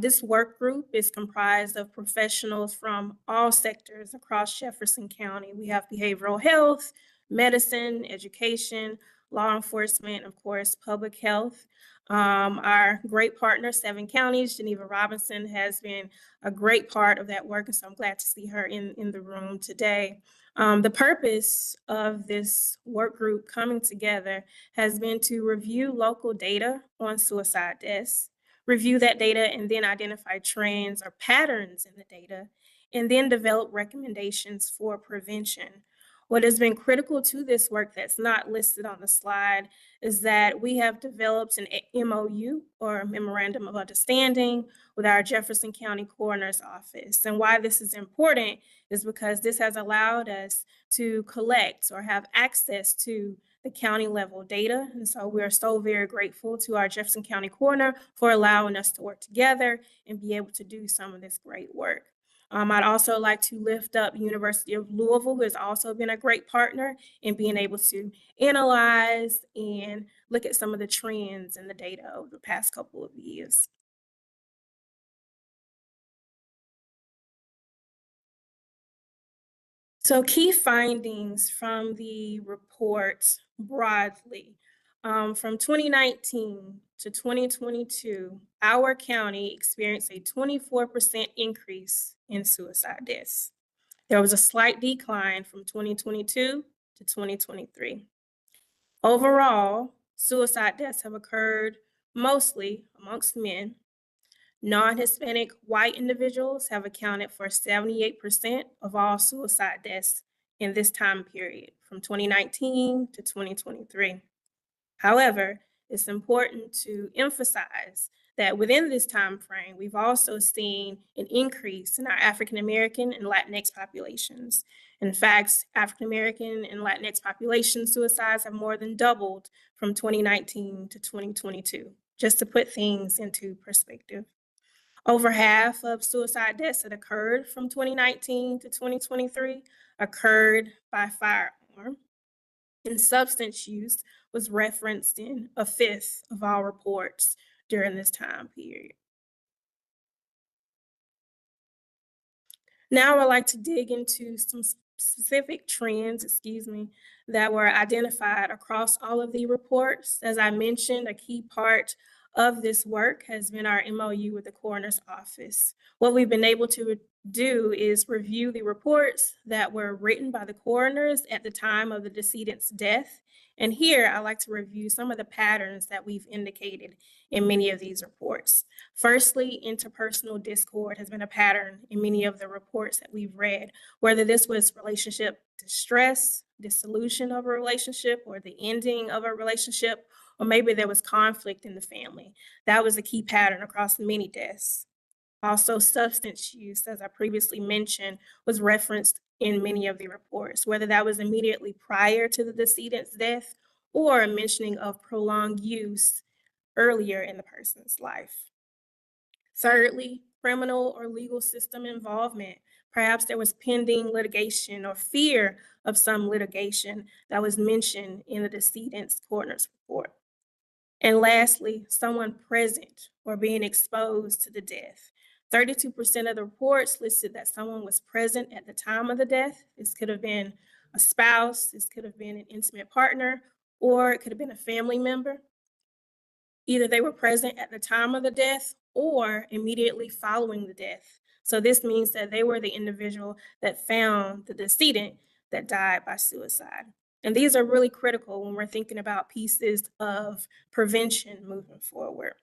This work group is comprised of professionals from all sectors across Jefferson County. We have behavioral health, medicine, education, law enforcement, of course, public health. Our great partner, 7 Counties, Geneva Robinson, has been a great part of that work, and so I'm glad to see her in the room today. The purpose of this work group coming together has been to review local data on suicide deaths, review that data, and then identify trends or patterns in the data, and then develop recommendations for prevention. What has been critical to this work that's not listed on the slide is that we have developed an MOU, or Memorandum of Understanding, with our Jefferson County Coroner's Office. And why this is important is because this has allowed us to collect or have access to the county level data. And so we're so very grateful to our Jefferson County Coroner for allowing us to work together and be able to do some of this great work. I'd also like to lift up University of Louisville, who has also been a great partner in being able to analyze and look at some of the trends in the data over the past couple of years. So key findings from the report broadly. From 2019 to 2022, our county experienced a 24% increase in suicide deaths. There was a slight decline from 2022 to 2023. Overall, suicide deaths have occurred mostly amongst men. Non-Hispanic white individuals have accounted for 78% of all suicide deaths in this time period, from 2019 to 2023. However, it's important to emphasize that within this time frame, we've also seen an increase in our African American and Latinx populations. In fact, African American and Latinx population suicides have more than doubled from 2019 to 2022, just to put things into perspective. Over half of suicide deaths that occurred from 2019 to 2023 occurred by firearm. And substance use was referenced in 1/5 of all reports during this time period. Now I'd like to dig into some specific trends, that were identified across all of the reports. As I mentioned, a key part of this work has been our MOU with the coroner's office. What we've been able to do is review the reports that were written by the coroners at the time of the decedent's death. And here I'd like to review some of the patterns that we've indicated in many of these reports. Firstly, interpersonal discord has been a pattern in many of the reports that we've read, whether this was relationship distress, dissolution of a relationship, or the ending of a relationship, or maybe there was conflict in the family. That was a key pattern across many deaths. Also, substance use, as I previously mentioned, was referenced in many of the reports, whether that was immediately prior to the decedent's death or a mentioning of prolonged use earlier in the person's life. Thirdly, criminal or legal system involvement. Perhaps there was pending litigation or fear of some litigation that was mentioned in the decedent's coroner's report. And lastly, someone present or being exposed to the death. 32% of the reports listed that someone was present at the time of the death. This could have been a spouse, this could have been an intimate partner, or it could have been a family member. Either they were present at the time of the death or immediately following the death. So this means that they were the individual that found the decedent that died by suicide. And these are really critical when we're thinking about pieces of prevention moving forward.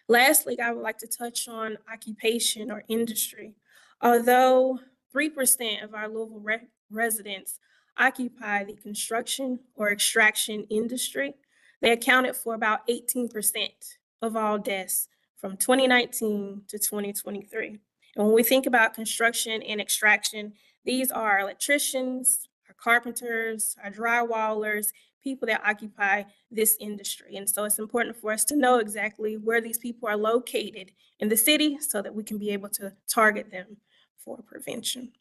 Lastly, I would like to touch on occupation or industry. Although 3% of our Louisville residents occupy the construction or extraction industry, they accounted for about 18% of all deaths from 2019 to 2023. And when we think about construction and extraction, these are electricians, our carpenters, our drywallers, people that occupy this industry. And so it's important for us to know exactly where these people are located in the city so that we can be able to target them for prevention.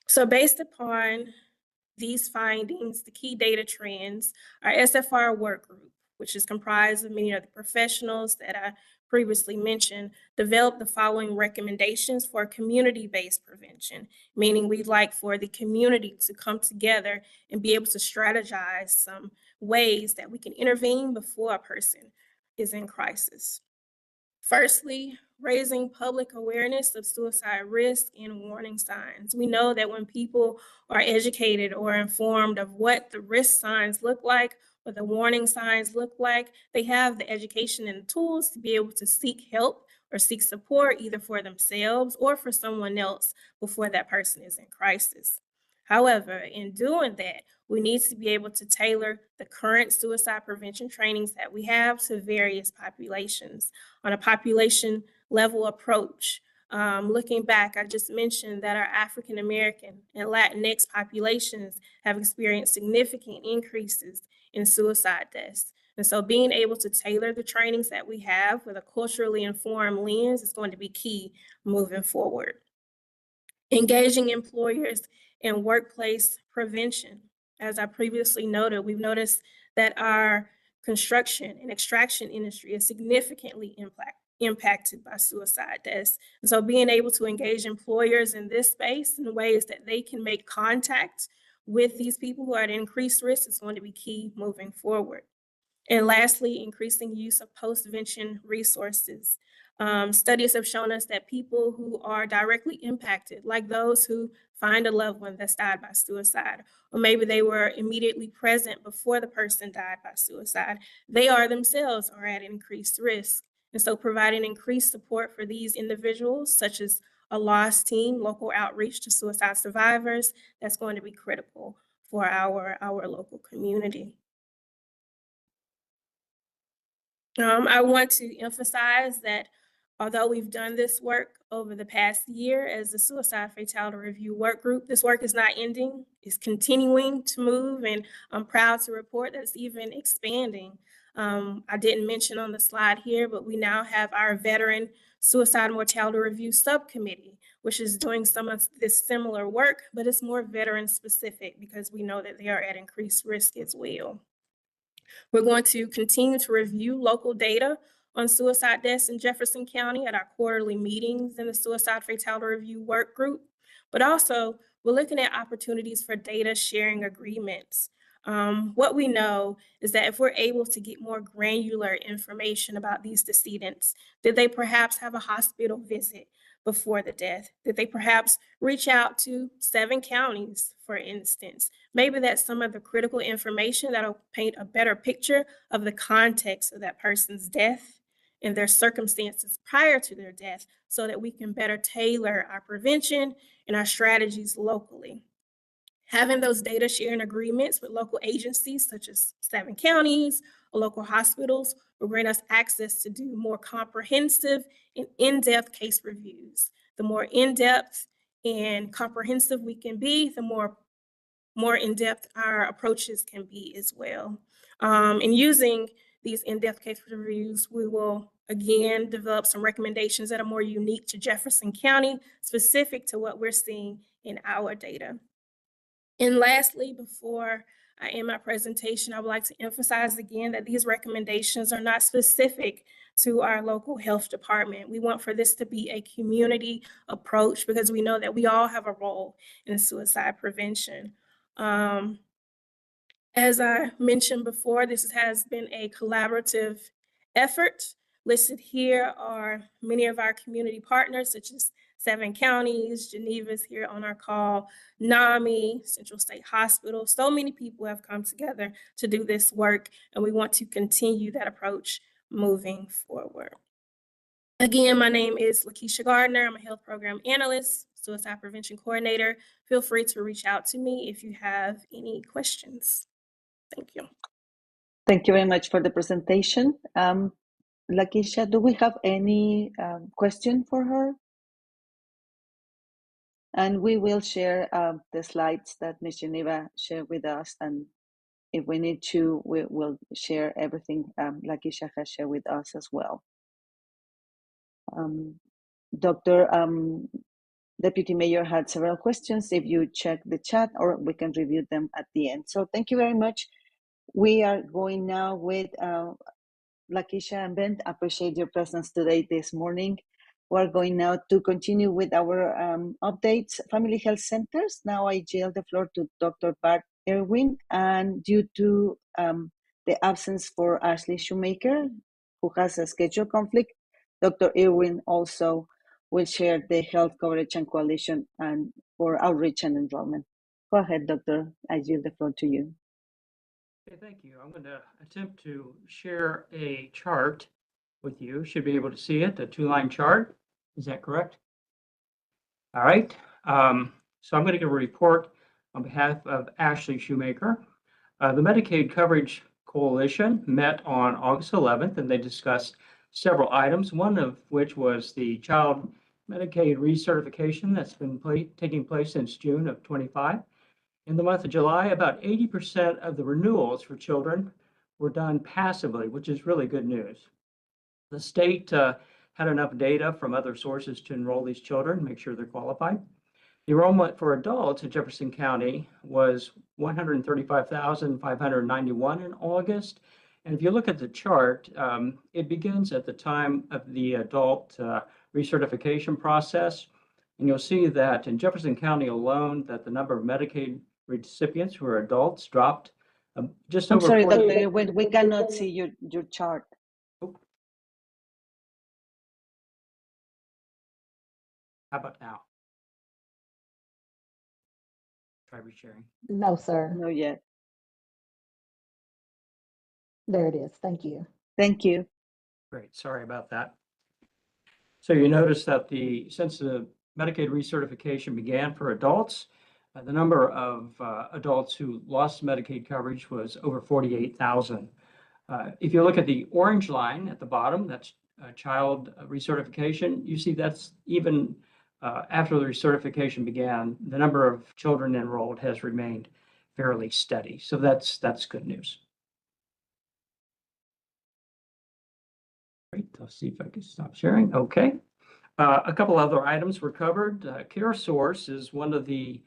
So based upon these findings, the key data trends, our SFR work group, which is comprised of many of the professionals that I previously mentioned, developed the following recommendations for community-based prevention, meaning we'd like for the community to come together and be able to strategize some ways that we can intervene before a person is in crisis. Firstly, raising public awareness of suicide risk and warning signs. We know that when people are educated or informed of what the risk signs look like, what the warning signs look like, they have the education and the tools to be able to seek help or seek support either for themselves or for someone else before that person is in crisis. However, in doing that, we need to be able to tailor the current suicide prevention trainings that we have to various populations on a population level approach. Looking back, I just mentioned that our African American and Latinx populations have experienced significant increases in suicide deaths. And so being able to tailor the trainings that we have with a culturally informed lens is going to be key moving forward. Engaging employers in workplace prevention. As I previously noted, we've noticed that our construction and extraction industry is significantly impacted by suicide deaths. And so being able to engage employers in this space in ways that they can make contact with these people who are at increased risk is going to be key moving forward. And lastly, increasing use of post-vention resources. Studies have shown us that people who are directly impacted, like those who find a loved one that's died by suicide, or maybe they were immediately present before the person died by suicide, they are themselves are at increased risk. And so providing increased support for these individuals, such as a loss team, local outreach to suicide survivors, that's going to be critical for our local community. I want to emphasize that although we've done this work over the past year as the Suicide Fatality Review Work Group, this work is not ending. It's continuing to move, and I'm proud to report that it's even expanding. I didn't mention on the slide here, but we now have our Veteran Suicide Mortality Review Subcommittee, which is doing some of this similar work, but it's more veteran specific because we know that they are at increased risk as well. We're going to continue to review local data on suicide deaths in Jefferson County at our quarterly meetings in the Suicide Fatality Review Work Group, but also we're looking at opportunities for data sharing agreements. What we know is that if we're able to get more granular information about these decedents, did they perhaps have a hospital visit before the death? Did they perhaps reach out to 7 counties, for instance? Maybe that's some of the critical information that'll paint a better picture of the context of that person's death and their circumstances prior to their death so that we can better tailor our prevention and our strategies locally. Having those data sharing agreements with local agencies such as 7 counties or local hospitals will grant us access to do more comprehensive and in-depth case reviews. The more in-depth and comprehensive we can be, the more in-depth our approaches can be as well. And using these in-depth case reviews, we will again develop some recommendations that are more unique to Jefferson County, specific to what we're seeing in our data. And lastly, before I end my presentation, I would like to emphasize again that these recommendations are not specific to our local health department. We want for this to be a community approach because we know that we all have a role in suicide prevention. As I mentioned before, this has been a collaborative effort. Listed here are many of our community partners, such as 7 counties, Geneva's here on our call, NAMI, Central State Hospital. So many people have come together to do this work, and we want to continue that approach moving forward. Again, my name is Lakeisha Gardner. I'm a health program analyst, suicide prevention coordinator. Feel free to reach out to me if you have any questions. Thank you. Thank you very much for the presentation. Lakeisha, do we have any question for her? And we will share the slides that Ms. Geneva shared with us. And if we need to, we will share everything Lakeisha has shared with us as well. Dr. Deputy Mayor had several questions. If you check the chat, or we can review them at the end. So thank you very much. We are going now with Lakeisha and Ben. Appreciate your presence today, this morning. We're going now to continue with our updates. Family health centers. Now I yield the floor to Dr. Bart Irwin. And due to the absence for Ashley Shoemaker, who has a schedule conflict, Dr. Irwin also will share the health coverage and coalition and for outreach and enrollment. Go ahead, Doctor. I yield the floor to you. Okay, thank you. I'm going to attempt to share a chart with you. Should be able to see it, a 2-line chart. Is that correct? All right. So I'm going to give a report on behalf of Ashley Shoemaker. The Medicaid Coverage Coalition met on August 11th, and they discussed several items, one of which was the child Medicaid recertification that's been taking place since June of 25. In the month of July, about 80% of the renewals for children were done passively, which is really good news. The state had enough data from other sources to enroll these children, make sure they're qualified. The enrollment for adults in Jefferson County was 135,591 in August. And if you look at the chart, it begins at the time of the adult recertification process. And you'll see that in Jefferson County alone, that the number of Medicaid recipients who are adults dropped just over. I'm sorry, Dr. We cannot see your chart. How about now? Try resharing. No, sir. No yet. There it is. Thank you. Thank you. Great. Sorry about that. So you notice that since the Medicaid recertification began for adults, the number of adults who lost Medicaid coverage was over 48,000. If you look at the orange line at the bottom, that's child recertification. You see that's even after the recertification began, the number of children enrolled has remained fairly steady. So that's good news. Great. I'll see if I can stop sharing. Okay. A couple other items were covered. CareSource is one of the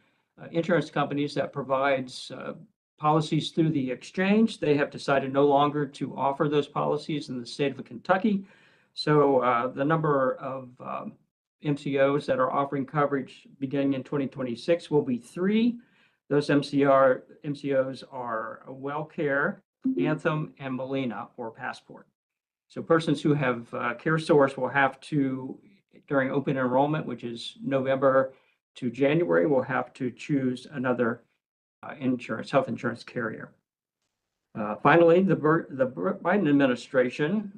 insurance companies that provides policies through the exchange. They have decided no longer to offer those policies in the state of Kentucky. So the number of MCOs that are offering coverage beginning in 2026 will be 3. Those MCOs are WellCare, Anthem, and Molina or Passport. So persons who have CareSource will have to, during open enrollment, which is November to January, will have to choose another health insurance carrier. Finally, the Biden administration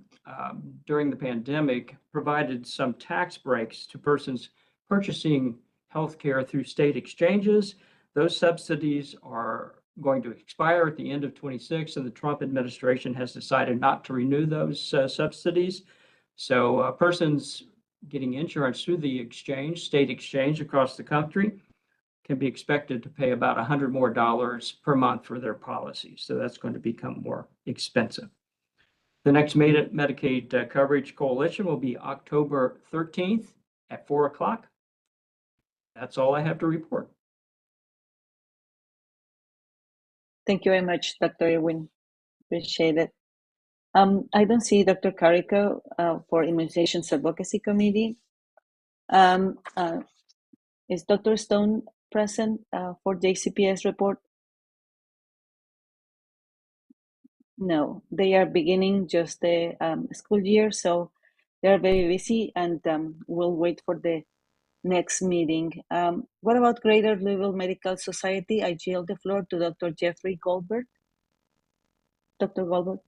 during the pandemic provided some tax breaks to persons purchasing health care through state exchanges. Those subsidies are going to expire at the end of 26, and the Trump administration has decided not to renew those subsidies. So persons getting insurance through the exchange, state exchange across the country, can be expected to pay about $100 more per month for their policies. So that's going to become more expensive. The next Medicaid coverage coalition will be October 13th at 4 o'clock. That's all I have to report. Thank you very much, Dr. Irwin. Appreciate it. I don't see Dr. Carico for Immunizations Advocacy Committee. Is Dr. Stone present for JCPS report? No, they are beginning just the school year, so they are very busy, and we'll wait for the next meeting. What about Greater Louisville Medical Society? I yield the floor to Dr. Jeffrey Goldberg. Dr. Goldberg.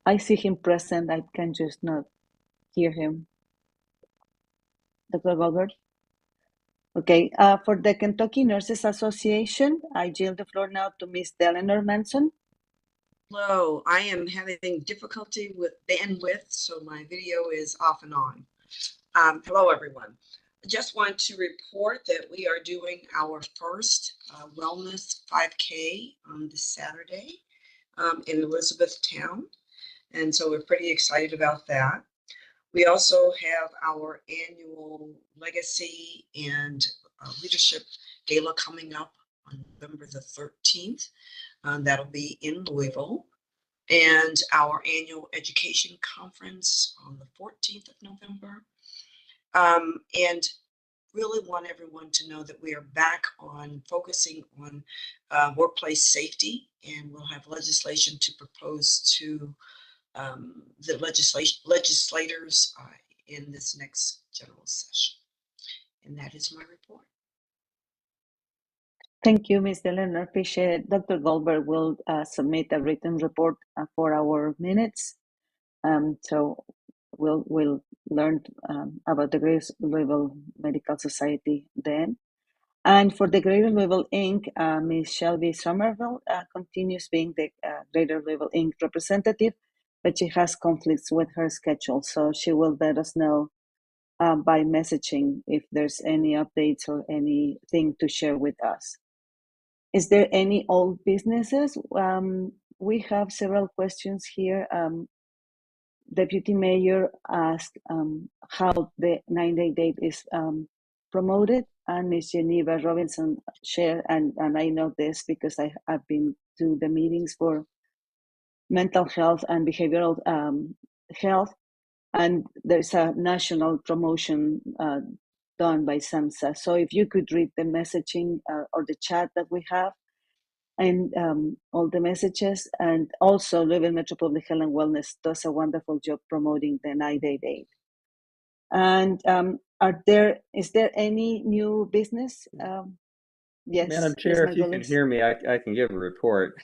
I see him present. I can just not hear him. Dr. Goldberg? Okay, for the Kentucky Nurses Association, I yield the floor now to Ms. Eleanor Manson. Hello, I am having difficulty with bandwidth, so my video is off and on. Hello, everyone. I just want to report that we are doing our first wellness 5K on this Saturday in Elizabethtown. And so we're pretty excited about that. We also have our annual legacy and leadership gala coming up on November the 13th. That'll be in Louisville. And our annual education conference on the 14th of November. And really want everyone to know that we are back on focusing on workplace safety, and we'll have legislation to propose to the legislators in this next general session. And that is my report. Thank you, Ms. Eleanor. Appreciate it. Dr. Goldberg will submit a written report for our minutes. So we'll learn about the Greater Louisville Medical Society then. And for the Greater Louisville Inc., Ms. Shelby Somerville continues being the Greater Louisville Inc. representative, but she has conflicts with her schedule. So she will let us know by messaging if there's any updates or anything to share with us. Is there any old businesses? We have several questions here. Deputy Mayor asked how the 9-day date is promoted, and Ms. Geneva Robinson shared, and I know this because I've been to the meetings for mental health and behavioral health, and there's a national promotion done by SAMHSA. So if you could read the messaging or the chat that we have, and all the messages, and also Louisville Metro Public Health and Wellness does a wonderful job promoting the 9-day date. And is there any new business? Yes. Madam Chair, yes, if you can hear me, I can give a report.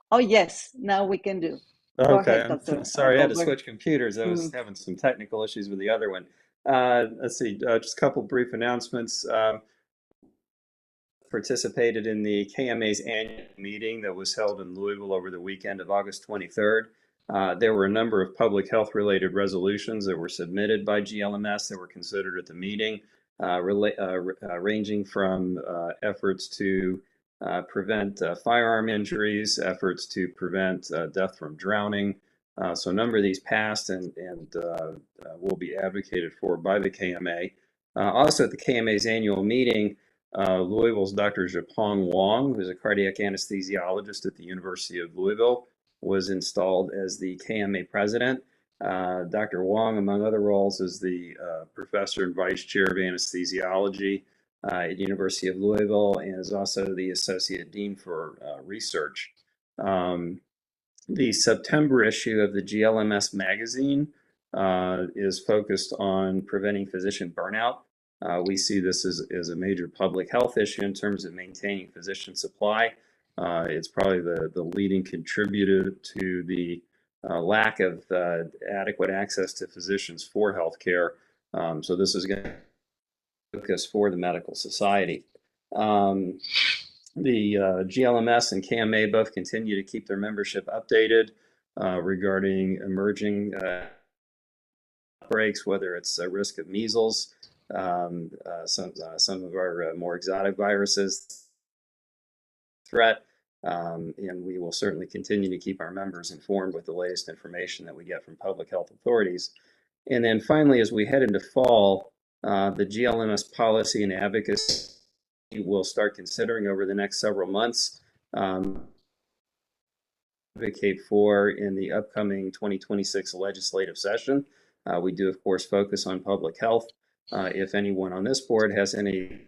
Oh, yes, now we can do. Go Okay, ahead, Dr. Sorry, I had to Goldberg. switch computers. I was having some technical issues with the other one. Let's see, just a couple brief announcements. Participated in the KMA's annual meeting that was held in Louisville over the weekend of August 23rd. There were a number of public health related resolutions that were submitted by GLMS that were considered at the meeting. ranging from efforts to prevent firearm injuries, efforts to prevent death from drowning. So a number of these passed and will be advocated for by the KMA. Also at the KMA's annual meeting, Louisville's Dr. Japong Wong, who's a cardiac anesthesiologist at the University of Louisville, was installed as the KMA president. Dr. Wong, among other roles, is the professor and vice chair of anesthesiology at University of Louisville and is also the associate dean for research. The September issue of the GLMS magazine is focused on preventing physician burnout. We see this as a major public health issue in terms of maintaining physician supply. It's probably the leading contributor to the lack of adequate access to physicians for healthcare. So this is going to focus for the medical society. The GLMS and KMA both continue to keep their membership updated regarding emerging outbreaks, whether it's a risk of measles, some of our more exotic viruses threat, and we will certainly continue to keep our members informed with the latest information that we get from public health authorities. And then finally, as we head into fall, the GLMS policy and advocacy will start considering over the next several months advocate for in the upcoming 2026 legislative session. We do, of course, focus on public health. If anyone on this board has any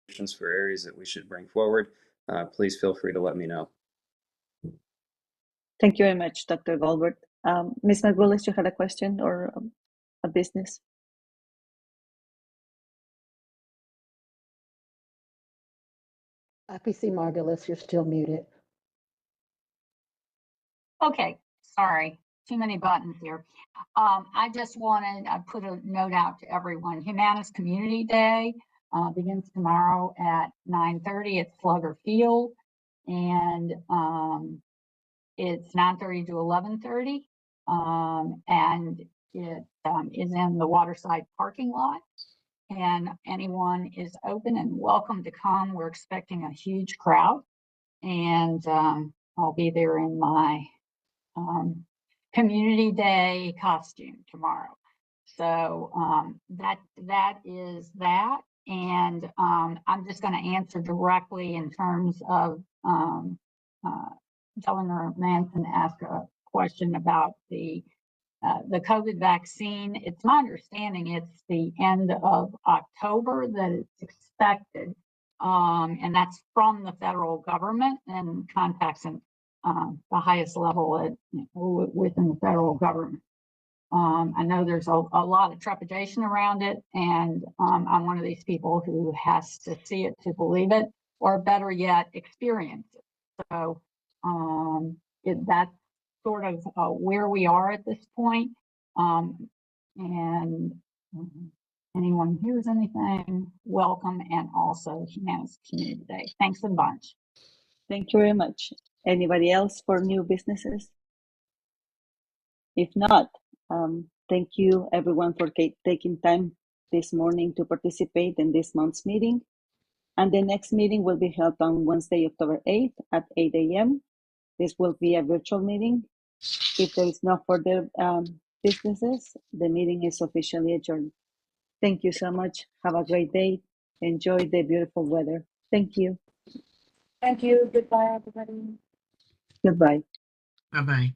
questions for areas that we should bring forward, please feel free to let me know. Thank you very much, Dr. Goldberg. Ms. Margulis, you had a question or a business? IPC Margulis, you're still muted. Okay, sorry, too many buttons here. I just wanted, I put a note out to everyone. Humana's Community Day begins tomorrow at 9:30 at Slugger Field, and it's 9:30 to 11:30, and it is in the Waterside parking lot. And anyone is open and welcome to come. We're expecting a huge crowd, and I'll be there in my Community Day costume tomorrow. So that is that. And I'm just going to answer directly in terms of Governor Manson asked a question about the COVID vaccine. It's my understanding it's the end of October that it's expected. And that's from the federal government and contacts in the highest level within the federal government. I know there's a lot of trepidation around it, and I'm one of these people who has to see it to believe it, or better yet, experience it. So that's sort of where we are at this point. And anyone who hears anything, welcome, and also Humana's Community Day. Thanks a bunch. Thank you very much. Anybody else for new businesses? If not, thank you everyone for taking time this morning to participate in this month's meeting. And the next meeting will be held on Wednesday, October 8th at 8 a.m. This will be a virtual meeting. If there is no further businesses, the meeting is officially adjourned. Thank you so much. Have a great day. Enjoy the beautiful weather. Thank you. Thank you. Goodbye, everybody. Goodbye. Bye-bye.